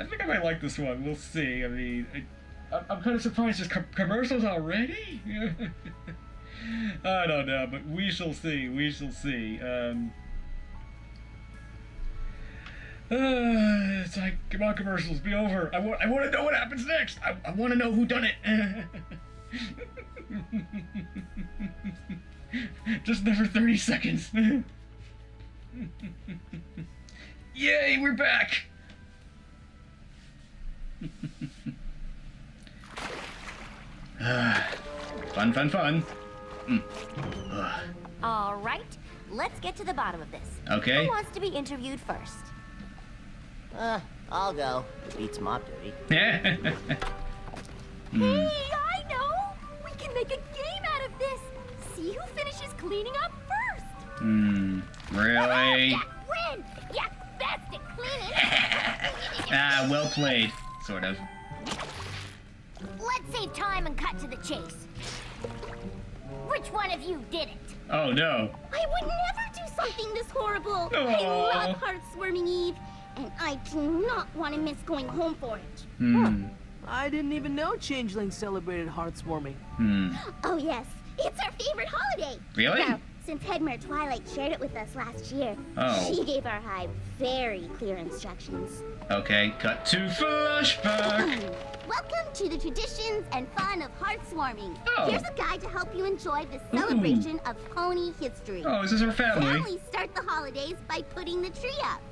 [SPEAKER 1] think I might like this one. We'll see. I mean, I'm kind of surprised there's commercials already. I don't know, but we shall see. We shall see. It's like, come on, commercials, be over. I want to know what happens next. I want to know who done it. Just never 30 seconds. Yay, we're back. Fun, fun, fun.
[SPEAKER 9] All right, let's get to the bottom of this.
[SPEAKER 1] Okay.
[SPEAKER 9] Who wants to be interviewed first?
[SPEAKER 4] I'll go. Beats mop duty.
[SPEAKER 9] Hey, I know! We can make a game out of this! See who finishes cleaning up first!
[SPEAKER 1] Really?
[SPEAKER 8] Yeah, win! Yeah, best at cleaning!
[SPEAKER 1] Well played. Sort of.
[SPEAKER 8] Let's save time and cut to the chase. Which one of you did it?
[SPEAKER 1] Oh, no.
[SPEAKER 8] I would never do something this horrible.
[SPEAKER 1] Aww.
[SPEAKER 8] I love Hearthswarming Eve, and I do not want to miss going home for it.
[SPEAKER 7] Huh. I didn't even know changelings celebrated Hearthswarming.
[SPEAKER 8] Oh yes, it's our favorite holiday.
[SPEAKER 1] Really?
[SPEAKER 8] Now, since Headmare Twilight shared it with us last year, she gave our hive very clear instructions.
[SPEAKER 1] Okay, cut to flashback.
[SPEAKER 8] Welcome to the traditions and fun of Hearthswarming.
[SPEAKER 1] Oh.
[SPEAKER 8] Here's a guide to help you enjoy the celebration of pony history.
[SPEAKER 1] Oh, is this our family?
[SPEAKER 8] Families start the holidays by putting the tree up.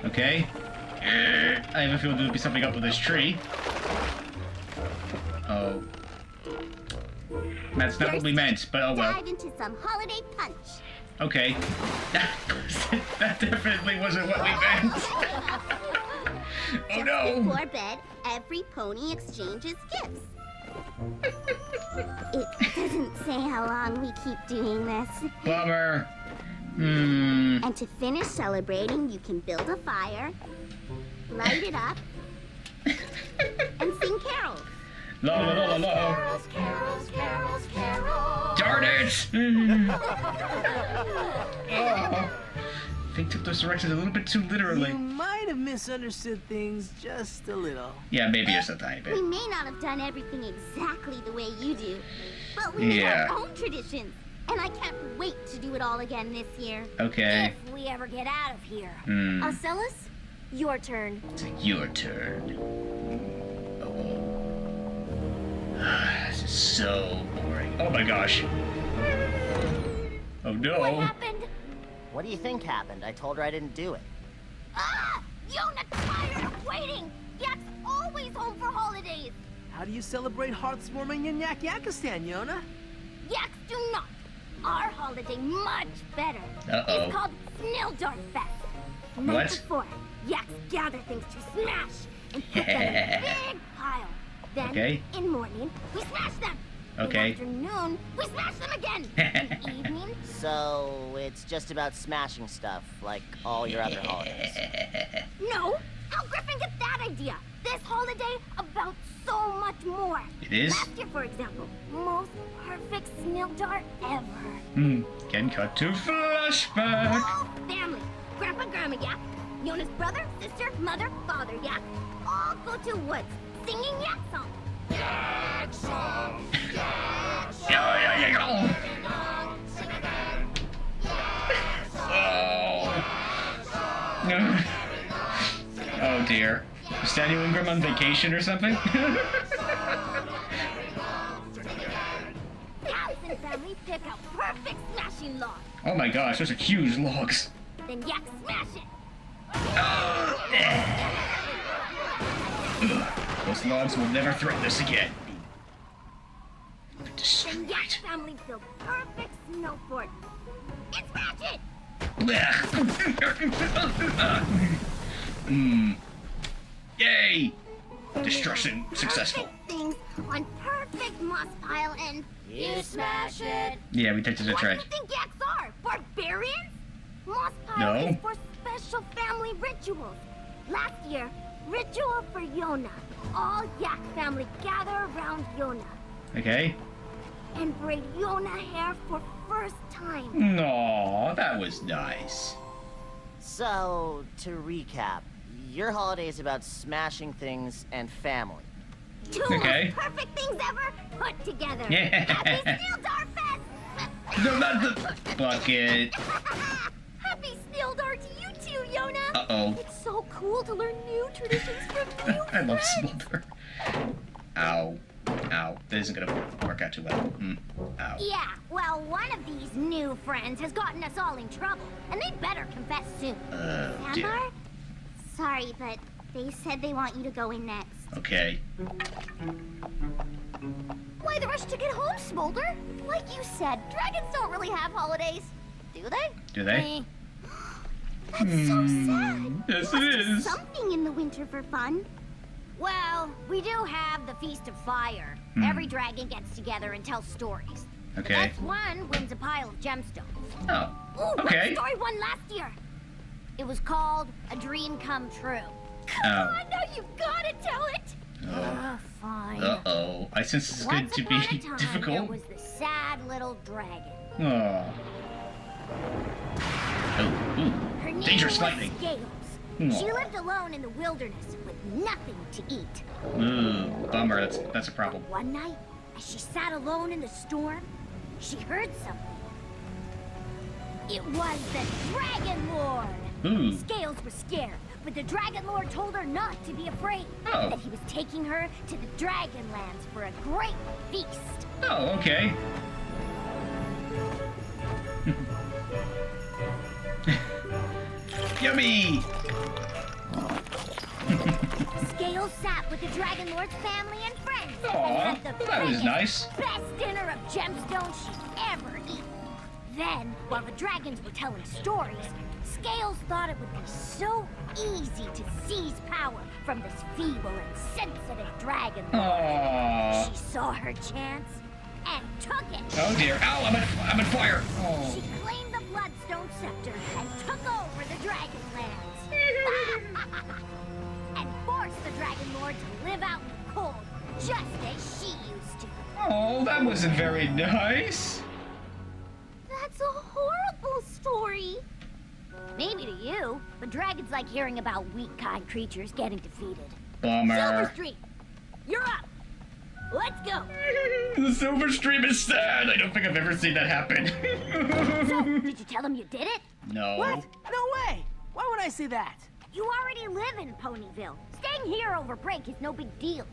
[SPEAKER 1] Okay. I have a feeling there'll be something up with this tree. Oh. That's not what we meant, but oh well.
[SPEAKER 8] Dive into some holiday punch.
[SPEAKER 1] Okay. That definitely wasn't what we meant. Oh no!
[SPEAKER 8] Before bed, every pony exchanges gifts. It doesn't say how long we keep doing this.
[SPEAKER 1] Bummer.
[SPEAKER 8] And to finish celebrating, you can build a fire, light it up, and sing
[SPEAKER 1] La la la la la.
[SPEAKER 2] Carols, carols, carols, carols.
[SPEAKER 1] Darn it! Oh. They took those directions a little bit too literally.
[SPEAKER 7] You might have misunderstood things just a little.
[SPEAKER 1] Yeah, maybe just a tiny bit.
[SPEAKER 8] We may not have done everything exactly the way you do, but we made our own traditions. And I can't wait to do it all again this year.
[SPEAKER 1] Okay.
[SPEAKER 9] If we ever get out of here.
[SPEAKER 2] Ocellus, your turn.
[SPEAKER 1] It's your turn. This is so boring. Oh my gosh. Oh no.
[SPEAKER 2] What happened?
[SPEAKER 4] What do you think happened? I told her I didn't do it.
[SPEAKER 8] Ah! Yona tired of waiting! Yak's always home for holidays!
[SPEAKER 7] How do you celebrate Hearths warming in Yakistan, Yona?
[SPEAKER 8] Yaks do not. Our holiday much better.
[SPEAKER 1] Uh-oh.
[SPEAKER 8] It's called Snildart Fest. Night
[SPEAKER 1] What?
[SPEAKER 8] before, Yaks gather things to smash and put them in a big pile. Then,
[SPEAKER 1] Okay.
[SPEAKER 8] in morning, we smash them.
[SPEAKER 1] Okay.
[SPEAKER 8] In afternoon, we smash them again. In evening,
[SPEAKER 4] So it's just about smashing stuff, like all your other holidays.
[SPEAKER 8] no. How Griffin get that idea? This holiday about so much more.
[SPEAKER 1] It is?
[SPEAKER 8] Last year, for example, most perfect Snildart ever.
[SPEAKER 1] Can cut to flashback.
[SPEAKER 8] All family. Grandpa, Grandma Yak, Yona's brother, sister, mother, father Yak, all go to woods, singing Yak song. Yak song, Yak song.
[SPEAKER 1] Oh. Oh dear. Is Daniel Ingram on vacation or something?
[SPEAKER 8] The Allison family pick out perfect smashing logs.
[SPEAKER 1] Oh my gosh, those are huge logs.
[SPEAKER 8] Then Yak smash it.
[SPEAKER 1] Those logs will never threaten us again.
[SPEAKER 8] Then Yak family build perfect snow fort. And smash it.
[SPEAKER 1] Yay! Destruction successful.
[SPEAKER 8] Perfect things on perfect moss pile and you smash it.
[SPEAKER 1] Yeah, we took to the
[SPEAKER 8] What
[SPEAKER 1] trash.
[SPEAKER 8] do you think Yaks are? Barbarians? Moss pile
[SPEAKER 1] No.
[SPEAKER 8] is for special family rituals. Last year, ritual for Yona. All Yak family gather around Yona
[SPEAKER 1] Okay.
[SPEAKER 8] and braid Yona hair for first time.
[SPEAKER 1] Aw, that was nice.
[SPEAKER 4] So, to recap, your holiday is about smashing things and family.
[SPEAKER 8] Two
[SPEAKER 1] Okay.
[SPEAKER 8] most perfect things ever put together.
[SPEAKER 1] Yeah.
[SPEAKER 8] Happy Snildart Fest!
[SPEAKER 1] No, not the bucket.
[SPEAKER 8] Happy Snildart to you too, Yona!
[SPEAKER 1] Uh-oh.
[SPEAKER 8] It's so cool to learn new traditions from you.
[SPEAKER 1] I love Smolder. Ow. Ow. This isn't gonna work out too well. Ow.
[SPEAKER 8] Yeah, well, one of these new friends has gotten us all in trouble, and they better confess soon.
[SPEAKER 1] Oh, dear.
[SPEAKER 8] Amber? Sorry, but they said they want you to go in next.
[SPEAKER 1] Okay.
[SPEAKER 8] Why the rush to get home, Smolder? Like you said, dragons don't really have holidays, do they?
[SPEAKER 1] Do they?
[SPEAKER 8] That's so sad.
[SPEAKER 1] Yes,
[SPEAKER 8] Must
[SPEAKER 1] it
[SPEAKER 8] be
[SPEAKER 1] is.
[SPEAKER 8] something in the winter for fun.
[SPEAKER 9] Well, we do have the Feast of Fire. Every dragon gets together and tells stories. The
[SPEAKER 1] Okay.
[SPEAKER 9] best one wins a pile of gemstones.
[SPEAKER 1] Oh.
[SPEAKER 8] Ooh,
[SPEAKER 1] Okay.
[SPEAKER 8] what story won last year?
[SPEAKER 9] It was called A Dream Come True.
[SPEAKER 8] Come
[SPEAKER 1] Oh.
[SPEAKER 8] on, now you've got to tell it.
[SPEAKER 1] Oh.
[SPEAKER 9] Fine.
[SPEAKER 1] Uh-oh. I sense this is going
[SPEAKER 9] Once
[SPEAKER 1] to
[SPEAKER 9] upon
[SPEAKER 1] be
[SPEAKER 9] a time, there
[SPEAKER 1] difficult.
[SPEAKER 9] was the sad little dragon.
[SPEAKER 1] Oh. Oh. Ooh.
[SPEAKER 9] Her name
[SPEAKER 1] Dangerous
[SPEAKER 9] was
[SPEAKER 1] lightning.
[SPEAKER 9] Scales.
[SPEAKER 1] Aw.
[SPEAKER 9] She lived alone in the wilderness with nothing to eat.
[SPEAKER 1] Ooh. Bummer. That's a problem.
[SPEAKER 9] One night, as she sat alone in the storm, she heard something. It was the Dragon Lord!
[SPEAKER 1] Ooh.
[SPEAKER 9] Scales was scared, but the Dragon Lord told her not to be afraid.
[SPEAKER 1] Oh.
[SPEAKER 9] That he was taking her to the Dragonlands for a great feast.
[SPEAKER 1] Oh, okay. Yummy!
[SPEAKER 9] Scales sat with the Dragon Lord's family and friends
[SPEAKER 1] Aw,
[SPEAKER 9] and had the
[SPEAKER 1] that was
[SPEAKER 9] biggest,
[SPEAKER 1] nice.
[SPEAKER 9] best dinner of gemstones she'd ever eaten. Then, while the dragons were telling stories, Scales thought it would be so easy to seize power from this feeble and sensitive dragon lord.
[SPEAKER 1] Aww.
[SPEAKER 9] She saw her chance and took it.
[SPEAKER 1] Oh dear. Ow, I'm on fire. Oh.
[SPEAKER 9] She claimed the Bloodstone Scepter and took over the Dragonlands. and forced the Dragon Lord to live out in the cold, just as
[SPEAKER 1] that wasn't very nice.
[SPEAKER 8] That's a horrible story.
[SPEAKER 9] Maybe to you, but dragons like hearing about weak, kind creatures getting defeated.
[SPEAKER 1] Bummer.
[SPEAKER 8] Silver Street, you're up. Let's go.
[SPEAKER 1] The Silver Stream is sad. I don't think I've ever seen that happen.
[SPEAKER 8] So, did you tell them you did it?
[SPEAKER 1] No.
[SPEAKER 7] What? No way! Why would I say that?
[SPEAKER 8] You already live in Ponyville. Staying here over break is no big deal.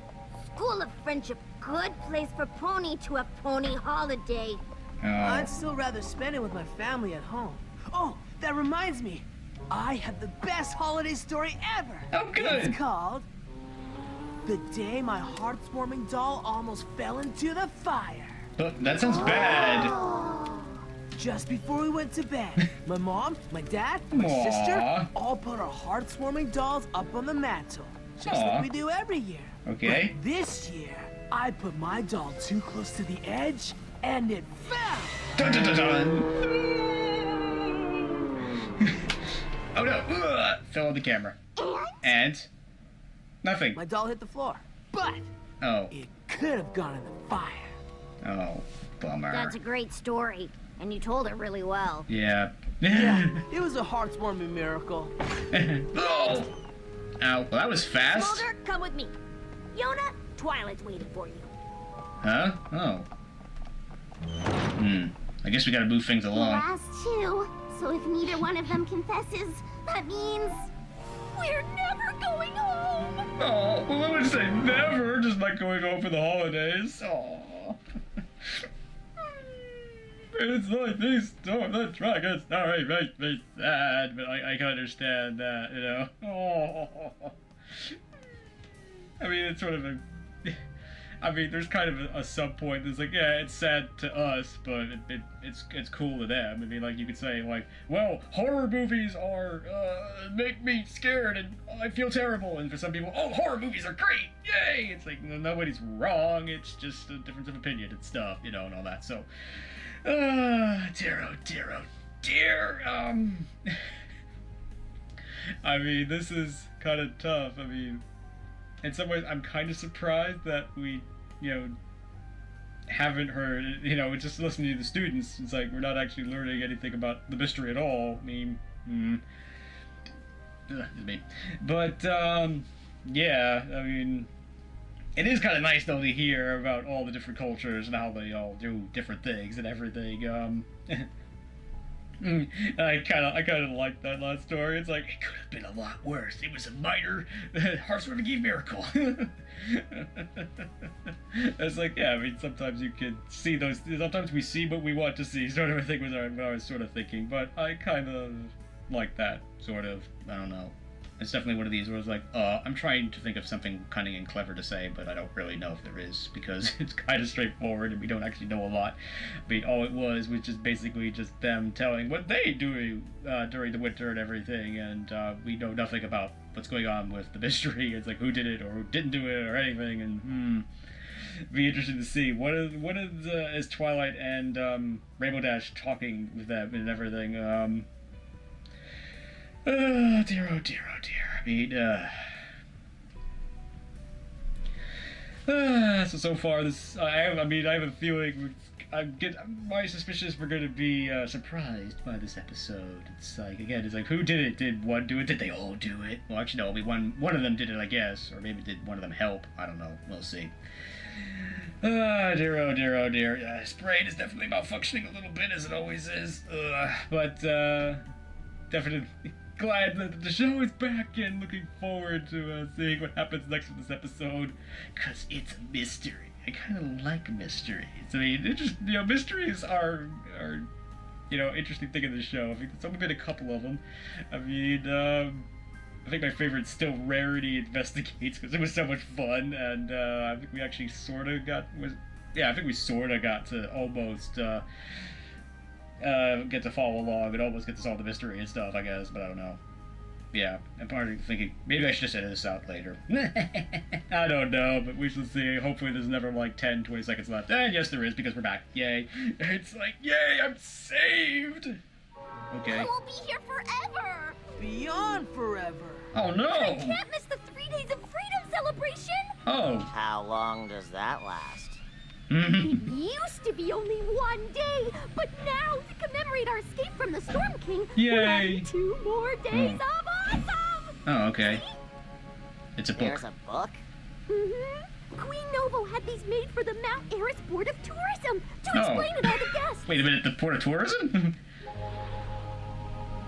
[SPEAKER 8] School of Friendship, good place for Pony to have pony holiday.
[SPEAKER 1] Oh.
[SPEAKER 7] I'd still rather spend it with my family at home. Oh, that reminds me. I have the best holiday story ever.
[SPEAKER 1] Oh, good.
[SPEAKER 7] It's called The Day My Heartwarming Doll Almost Fell into the Fire.
[SPEAKER 1] But that sounds bad.
[SPEAKER 7] Just before we went to bed, my mom, my dad, my sister all put our heartwarming dolls up on the mantle. Just like we do every year.
[SPEAKER 1] Okay.
[SPEAKER 7] But this year, I put my doll too close to the edge, and it fell.
[SPEAKER 1] Dun, dun, dun, dun. Oh no! Fell on the camera. And? Nothing.
[SPEAKER 7] My doll hit the floor, but it could have gone in the fire.
[SPEAKER 1] Oh, bummer.
[SPEAKER 8] That's a great story, and you told it really well.
[SPEAKER 1] Yeah.
[SPEAKER 7] Yeah, it was a heartwarming miracle.
[SPEAKER 1] Oh! Ow, well that was fast.
[SPEAKER 8] Smolder, come with me. Yona, Twilight's waiting for you.
[SPEAKER 1] Huh? Oh. I guess we gotta move things
[SPEAKER 8] The
[SPEAKER 1] along.
[SPEAKER 8] last two, so if neither one of them confesses, that means we're never going home.
[SPEAKER 1] Oh, well I would say never, just not going home for the holidays. Oh. It's like these the dragons story makes me sad, but I can understand that, you know. Oh. I mean, it's sort of a... I mean, there's kind of a sub point that's like, yeah, it's sad to us, but it's cool to them. I mean, like, you could say, like, well, horror movies are, make me scared and I feel terrible. And for some people, oh, horror movies are great, yay! It's like, nobody's wrong, it's just a difference of opinion and stuff, you know, and all that, so... dear, oh dear, oh dear, I mean, this is kind of tough. I mean, in some ways, I'm kind of surprised that we, you know, haven't heard, you know, just listening to the students, it's like we're not actually learning anything about the mystery at all. I mean, but, yeah, I mean, it is kind of nice, though, to hear about all the different cultures and how they all do different things and everything. I kind of like that last story. It's like, it could have been a lot worse. It was a minor heartwarming miracle. It's like, yeah, I mean, sometimes you can see those, sometimes we see what we want to see, sort of a thing was what I was sort of thinking, but I kind of like that, sort of, I don't know. It's definitely one of these where it's like, I'm trying to think of something cunning and clever to say, but I don't really know if there is, because it's kind of straightforward and we don't actually know a lot. I mean, all it was just basically just them telling what they do during the winter and everything, and we know nothing about what's going on with the mystery. It's like who did it or who didn't do it or anything, and be interesting to see what is Twilight and Rainbow Dash talking with them and everything. Oh dear, oh dear, oh dear. I mean, so far this, I have a feeling my suspicion is we're going to be surprised by this episode. It's like, again, it's like, who did it? Did one do it? Did they all do it? Well, actually, no, only one of them did it, I guess, or maybe did one of them help? I don't know. We'll see. Dear, oh dear, oh dear. His brain is definitely malfunctioning a little bit, as it always is. But definitely glad that the show is back and looking forward to seeing what happens next in this episode, because it's a mystery. I kind of like mysteries. I mean, mysteries are interesting thing in the show. I think there's only been a couple of them. I mean, I think my favorite still Rarity Investigates, because it was so much fun, and I think we actually sort of got to almost get to follow along and almost get to solve the mystery and stuff, I guess, but I don't know. Yeah, I'm partly thinking, maybe I should just edit this out later. I don't know, but we shall see. Hopefully there's never like 10, 20 seconds left. And yes, there is, because we're back. Yay. It's like, yay, I'm saved! Okay.
[SPEAKER 8] I will be here forever!
[SPEAKER 7] Beyond forever!
[SPEAKER 1] Oh no!
[SPEAKER 8] I can't miss the 3 Days of Freedom celebration!
[SPEAKER 1] Oh.
[SPEAKER 4] How long does that last?
[SPEAKER 2] It used to be only one day, but now to commemorate our escape from the Storm King, we're adding 2 more days of awesome!
[SPEAKER 1] Oh, okay. It's a book.
[SPEAKER 4] There's a book?
[SPEAKER 2] Queen Novo had these made for the Mount Eris Board of Tourism to explain to all the guests.
[SPEAKER 1] Wait a minute, the Board of Tourism?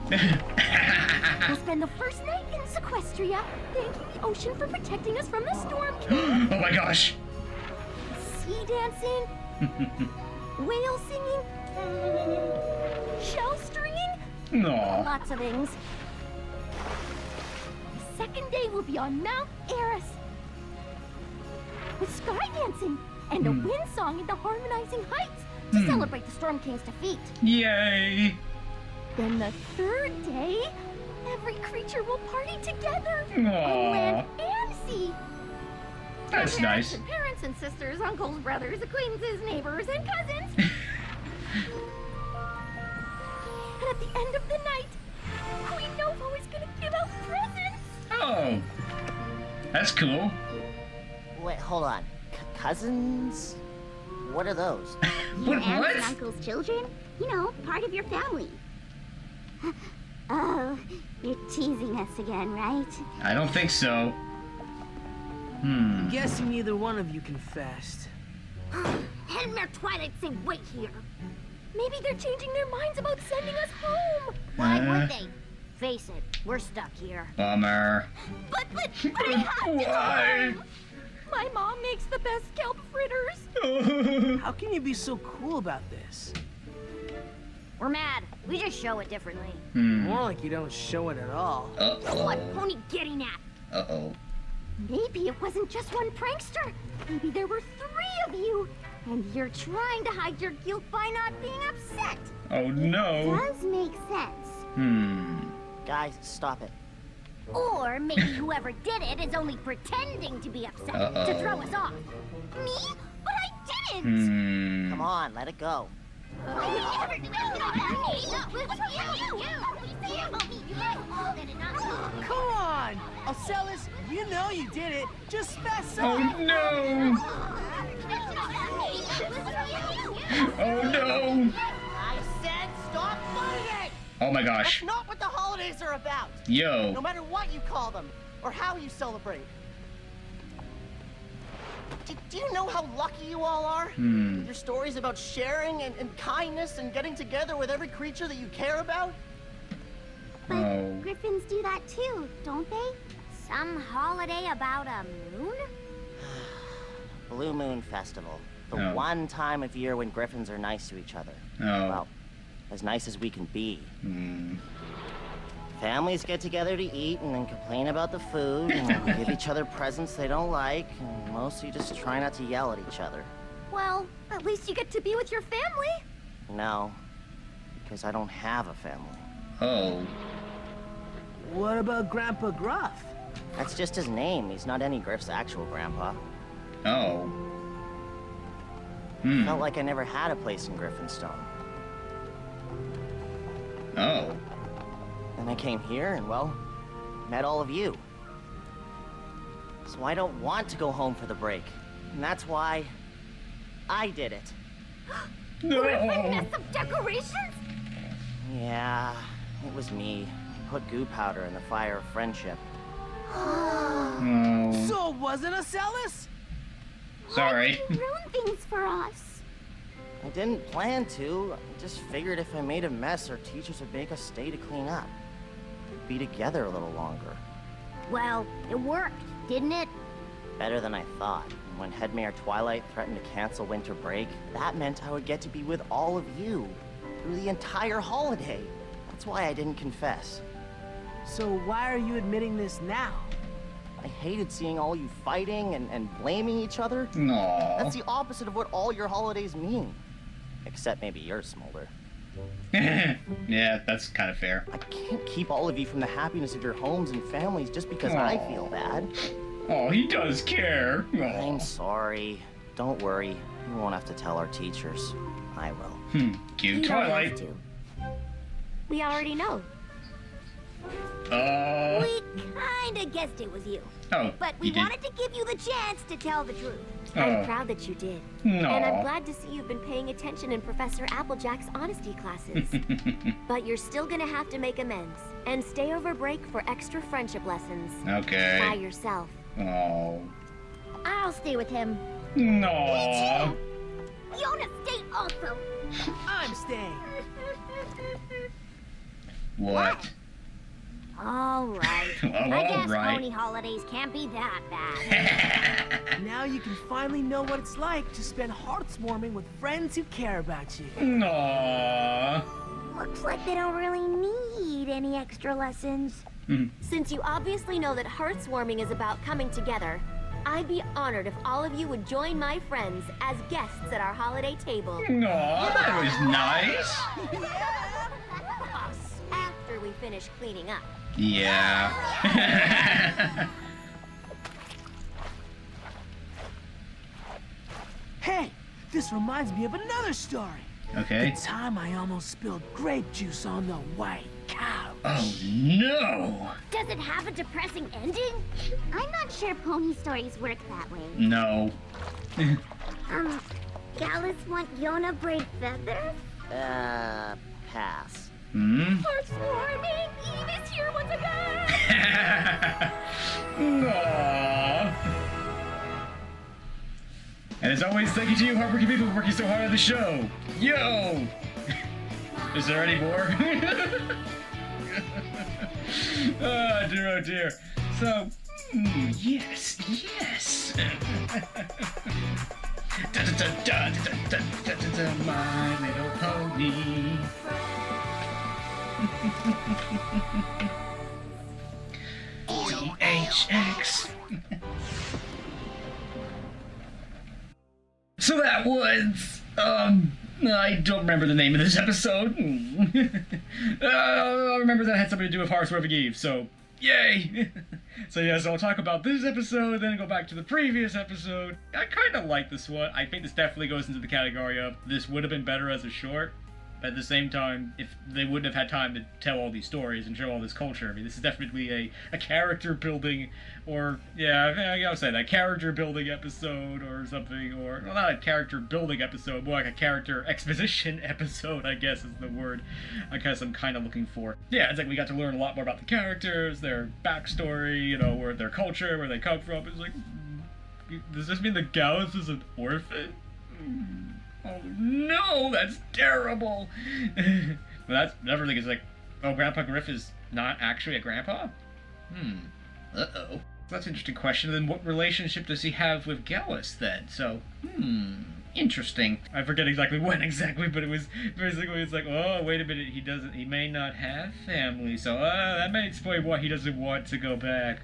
[SPEAKER 2] We'll spend the first night in Sequestria, thanking the ocean for protecting us from the Storm King.
[SPEAKER 1] Oh my gosh!
[SPEAKER 2] Sea dancing, whale singing, shell stringing, lots of things. The second day will be on Mount Eris with sky dancing and a wind song in the harmonizing heights to celebrate the Storm King's defeat.
[SPEAKER 1] Yay!
[SPEAKER 2] Then the third day, every creature will party together
[SPEAKER 1] Aww.
[SPEAKER 2] on land and sea.
[SPEAKER 1] That's nice.
[SPEAKER 2] And parents and sisters, uncles, brothers, acquaintances, neighbors, and cousins. And at the end of the night, Queen Novo is gonna give out presents.
[SPEAKER 1] Oh, that's cool.
[SPEAKER 4] Wait, hold on. Cousins? What are those?
[SPEAKER 8] Your aunts and uncles' children? You know, part of your family. Oh, you're teasing us again, right?
[SPEAKER 1] I don't think so.
[SPEAKER 7] I'm guessing neither one of you confessed.
[SPEAKER 2] Headmare Twilight say wait here. Maybe they're changing their minds about sending us home.
[SPEAKER 8] Why would they? Face it, we're stuck here.
[SPEAKER 1] Bummer.
[SPEAKER 2] But we have to go home. My mom makes the best kelp fritters.
[SPEAKER 7] How can you be so cool about this?
[SPEAKER 8] We're mad. We just show it differently.
[SPEAKER 7] More like you don't show it at all.
[SPEAKER 2] What Pony getting at? Maybe it wasn't just one prankster. Maybe there were 3 of you. And you're trying to hide your guilt by not being upset.
[SPEAKER 1] Oh no.
[SPEAKER 8] Does make sense.
[SPEAKER 4] Guys, stop it.
[SPEAKER 8] Or maybe whoever did it is only pretending to be upset to throw us off.
[SPEAKER 2] Me? But I didn't.
[SPEAKER 4] Come on, let it go.
[SPEAKER 7] Come on! Ocellus, you know you did it. Just fess up.
[SPEAKER 1] Oh no! Oh no!
[SPEAKER 4] I said stop fighting!
[SPEAKER 1] Oh my gosh.
[SPEAKER 4] That's not what the holidays are about.
[SPEAKER 1] Yo.
[SPEAKER 4] No matter what you call them, or how you celebrate. Do you know how lucky you all are? With your stories about sharing and kindness and getting together with every creature that you care about?
[SPEAKER 8] But griffins do that too, don't they? Some holiday about a moon?
[SPEAKER 4] Blue Moon Festival. The one time of year when griffins are nice to each other. Well, as nice as we can be. Families get together to eat and then complain about the food and give each other presents they don't like, and mostly just try not to yell at each other.
[SPEAKER 2] Well, at least you get to be with your family.
[SPEAKER 4] No, because I don't have a family.
[SPEAKER 1] Oh.
[SPEAKER 7] What about Grandpa Gruff?
[SPEAKER 4] That's just his name. He's not any Griff's actual grandpa.
[SPEAKER 1] Oh.
[SPEAKER 4] Felt like I never had a place in Griffinstone.
[SPEAKER 1] Oh.
[SPEAKER 4] Then I came here and, well, met all of you. So I don't want to go home for the break. And that's why I did it.
[SPEAKER 2] Griffin some decorations?
[SPEAKER 4] Yeah, it was me. Put goo powder in the fire of friendship.
[SPEAKER 7] So it wasn't Ocellus?
[SPEAKER 1] Sorry.
[SPEAKER 2] Why do you ruin things for us?
[SPEAKER 4] I didn't plan to. I just figured if I made a mess, our teachers would make us stay to clean up. We'd be together a little longer.
[SPEAKER 8] Well, it worked, didn't it?
[SPEAKER 4] Better than I thought. And when Headmare Twilight threatened to cancel winter break, that meant I would get to be with all of you through the entire holiday. That's why I didn't confess.
[SPEAKER 7] So why are you admitting this now?
[SPEAKER 4] I hated seeing all you fighting and blaming each other.
[SPEAKER 1] No.
[SPEAKER 4] That's the opposite of what all your holidays mean. Except maybe yours, Smolder.
[SPEAKER 1] Yeah, that's kind of fair.
[SPEAKER 4] I can't keep all of you from the happiness of your homes and families just because I feel bad.
[SPEAKER 1] Oh, he does care.
[SPEAKER 4] I'm sorry. Don't worry. You won't have to tell our teachers. I will.
[SPEAKER 1] Cute
[SPEAKER 9] You don't have
[SPEAKER 1] Twilight.
[SPEAKER 9] to. We already know.
[SPEAKER 2] We kinda
[SPEAKER 8] guessed it was you.
[SPEAKER 1] Oh,
[SPEAKER 8] But we wanted to give you the chance to tell the truth.
[SPEAKER 9] I'm proud that you did.
[SPEAKER 1] No.
[SPEAKER 9] And I'm glad to see you've been paying attention in Professor Applejack's honesty classes. But you're still gonna have to make amends. And stay over break for extra friendship lessons.
[SPEAKER 1] Okay.
[SPEAKER 9] By yourself.
[SPEAKER 1] Oh.
[SPEAKER 8] I'll stay with him.
[SPEAKER 1] No.
[SPEAKER 8] Jonas, stay also.
[SPEAKER 7] I'm staying.
[SPEAKER 1] What?
[SPEAKER 8] All right.
[SPEAKER 1] Oh,
[SPEAKER 8] I guess
[SPEAKER 1] all right.
[SPEAKER 8] pony holidays can't be that bad.
[SPEAKER 7] Now you can finally know what it's like to spend hearts warming with friends who care about you.
[SPEAKER 1] No.
[SPEAKER 8] Looks like they don't really need any extra lessons.
[SPEAKER 9] Since you obviously know that hearts warming is about coming together, I'd be honored if all of you would join my friends as guests at our holiday table.
[SPEAKER 1] No, that was nice.
[SPEAKER 9] After we finish cleaning up.
[SPEAKER 1] Yeah.
[SPEAKER 7] Hey, this reminds me of another story.
[SPEAKER 1] Okay.
[SPEAKER 7] The time I almost spilled grape juice on the white couch.
[SPEAKER 1] Oh no.
[SPEAKER 8] Does it have a depressing ending? I'm not sure pony stories work that way.
[SPEAKER 1] No.
[SPEAKER 8] Gallus want Yona braid feathers?
[SPEAKER 4] Pass.
[SPEAKER 8] Hearts warming! Eve is here once again!
[SPEAKER 1] Aww. And as always, thank you to you hardworking people working so hard on the show. Yo! Is there any more? Oh dear, oh dear. So, yes, yes. My Little Pony. THX. So that was, I don't remember the name of this episode. I remember that had something to do with Hearths Roving Eve, so yay! So yeah, so I'll talk about this episode, then go back to the previous episode. I kind of like this one. I think this definitely goes into the category of this would have been better as a short. But at the same time, if they wouldn't have had time to tell all these stories and show all this culture, I mean, this is definitely a character building, or, yeah, I'll say that, character building episode or something, or, well, not a character building episode, more like a character exposition episode, I guess is the word I guess I'm kind of looking for. Yeah, it's like we got to learn a lot more about the characters, their backstory, you know, where their culture, where they come from. It's like, does this mean that Gallus is an orphan? Oh no, that's terrible! But that's another thing is like, oh, Grandpa Griff is not actually a grandpa? Uh-oh. That's an interesting question. Then what relationship does he have with Gallus then? So, interesting. I forget exactly when exactly, but it was basically, it's like, oh, wait a minute, he may not have family, so that may explain why he doesn't want to go back.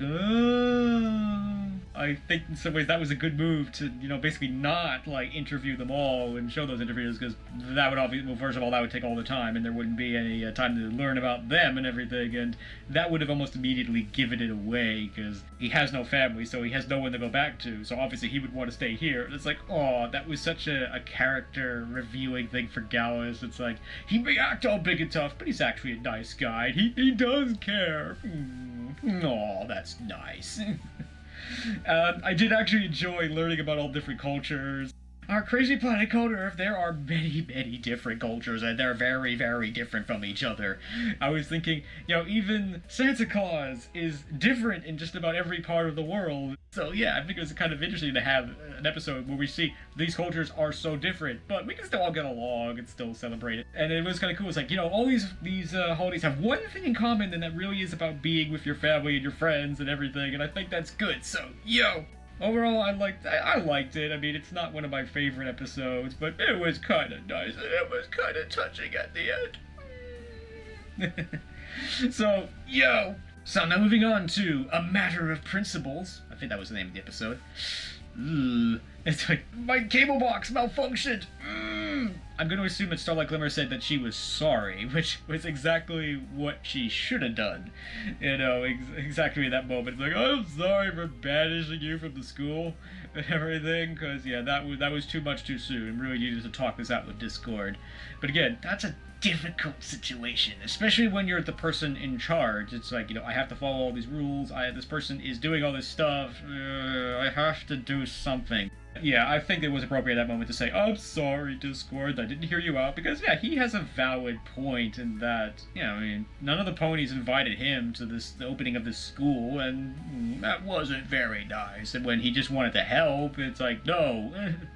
[SPEAKER 1] I think in some ways that was a good move to, you know, basically not, like, interview them all and show those interviews, because that would obviously, well, first of all, that would take all the time, and there wouldn't be any time to learn about them and everything, and that would have almost immediately given it away, because he has no family, so he has no one to go back to, so obviously he would want to stay here. And it's like, oh, that was such a character reviewing thing for Gallus. It's like, he may act all big and tough, but he's actually a nice guy, and he does care. Aw, that's nice. I did actually enjoy learning about all different cultures. Our crazy planet called Earth, there are many, many different cultures, and they're very, very different from each other. I was thinking, you know, even Santa Claus is different in just about every part of the world. So yeah, I think it was kind of interesting to have an episode where we see these cultures are so different, but we can still all get along and still celebrate it. And it was kind of cool. It's like, you know, all these holidays have one thing in common, and that really is about being with your family and your friends and everything, and I think that's good. So, yo! Overall, I liked it. I mean, it's not one of my favorite episodes, but it was kind of nice, and it was kind of touching at the end. So, yo! So now moving on to A Matter of Principles. I think that was the name of the episode. It's like, my cable box malfunctioned! I'm going to assume that Starlight Glimmer said that she was sorry, which was exactly what she should have done. You know, exactly at that moment. It's like, I'm sorry for banishing you from the school and everything, because, yeah, that was too much too soon. Really needed to talk this out with Discord. But again, that's a difficult situation, especially when you're the person in charge. It's like, you know, I have to follow all these rules, this person is doing all this stuff, I have to do something. Yeah, I think it was appropriate at that moment to say, I'm sorry, Discord, I didn't hear you out, because, yeah, he has a valid point in that, you know, I mean, none of the ponies invited him to the opening of this school, and that wasn't very nice, and when he just wanted to help, it's like, no,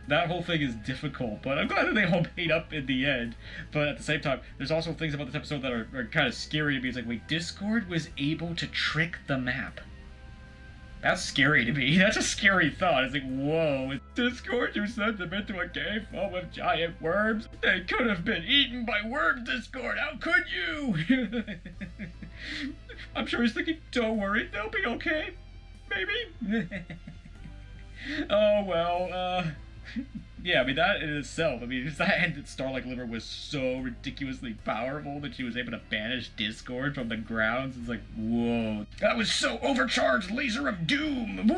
[SPEAKER 1] that whole thing is difficult, but I'm glad that they all made up in the end, but at the same time, there's also things about this episode that are kind of scary to me. It's like, wait, Discord was able to trick the map. That's scary to me. That's a scary thought. It's like, whoa, Discord, you sent them into a cave full of giant worms? They could have been eaten by worms, Discord. How could you? I'm sure he's thinking, don't worry, they'll be okay. Maybe? Oh, well, yeah, I mean, that in itself, I mean, that ended Starlight Glimmer was so ridiculously powerful that she was able to banish Discord from the grounds. It's like, whoa. That was so overcharged laser of doom!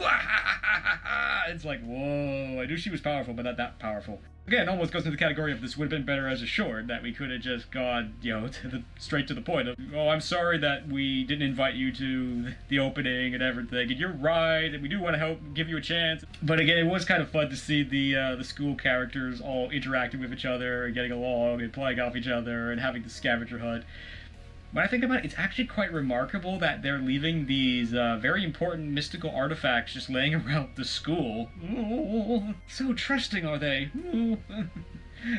[SPEAKER 1] It's like, whoa. I knew she was powerful, but not that powerful. Again, almost goes into the category of this would have been better as a short, that we could have just gone, you know, straight to the point of, oh, I'm sorry that we didn't invite you to the opening and everything, and you're right, and we do want to help give you a chance. But again, it was kind of fun to see the school characters all interacting with each other and getting along and playing off each other and having the scavenger hunt. When I think about it, it's actually quite remarkable that they're leaving these very important mystical artifacts just laying around the school. Ooh, so trusting are they?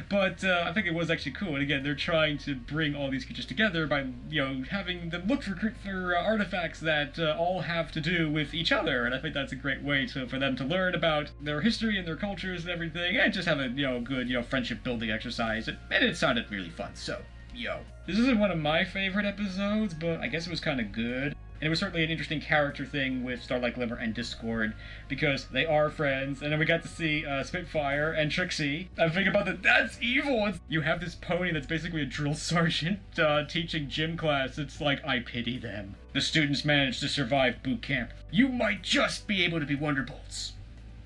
[SPEAKER 1] But I think it was actually cool. And again, they're trying to bring all these creatures together by, you know, having them look for artifacts that all have to do with each other. And I think that's a great way for them to learn about their history and their cultures and everything, and just have a, you know, good, you know, friendship building exercise. And it sounded really fun. So, yo. This isn't one of my favorite episodes, but I guess it was kind of good. And it was certainly an interesting character thing with Starlight Glimmer and Discord, because they are friends, and then we got to see Spitfire and Trixie. I'm thinking about that, that's evil! You have this pony that's basically a drill sergeant teaching gym class. It's like, I pity them. The students managed to survive boot camp. You might just be able to be Wonderbolts.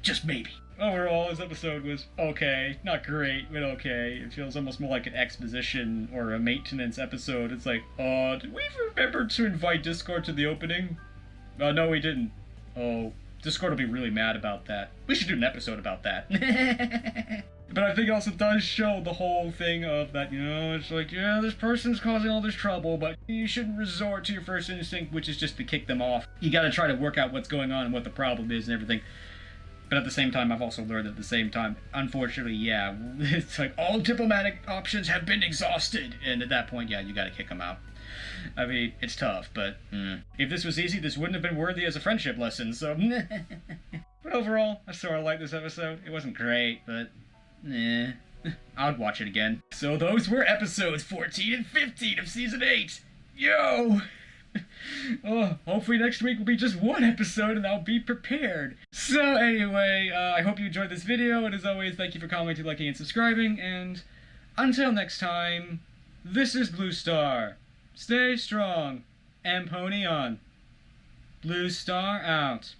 [SPEAKER 1] Just maybe. Overall, this episode was okay. Not great, but okay. It feels almost more like an exposition or a maintenance episode. It's like, did we remember to invite Discord to the opening? No, we didn't. Oh, Discord will be really mad about that. We should do an episode about that. But I think it also does show the whole thing of that, you know, it's like, yeah, this person's causing all this trouble, but you shouldn't resort to your first instinct, which is just to kick them off. You gotta try to work out what's going on and what the problem is and everything. But at the same time, I've also learned at the same time, unfortunately, yeah, it's like all diplomatic options have been exhausted. And at that point, yeah, you gotta kick them out. I mean, it's tough, but if this was easy, this wouldn't have been worthy as a friendship lesson, so... But overall, I sort of liked this episode. It wasn't great, but... I'd watch it again. So those were episodes 14 and 15 of Season 8! Yo! Oh, hopefully next week will be just one episode and I'll be prepared. So anyway, I hope you enjoyed this video, and as always, thank you for commenting, liking, and subscribing, and until next time, this is Blue Star. Stay strong, and pony on. Blue Star out.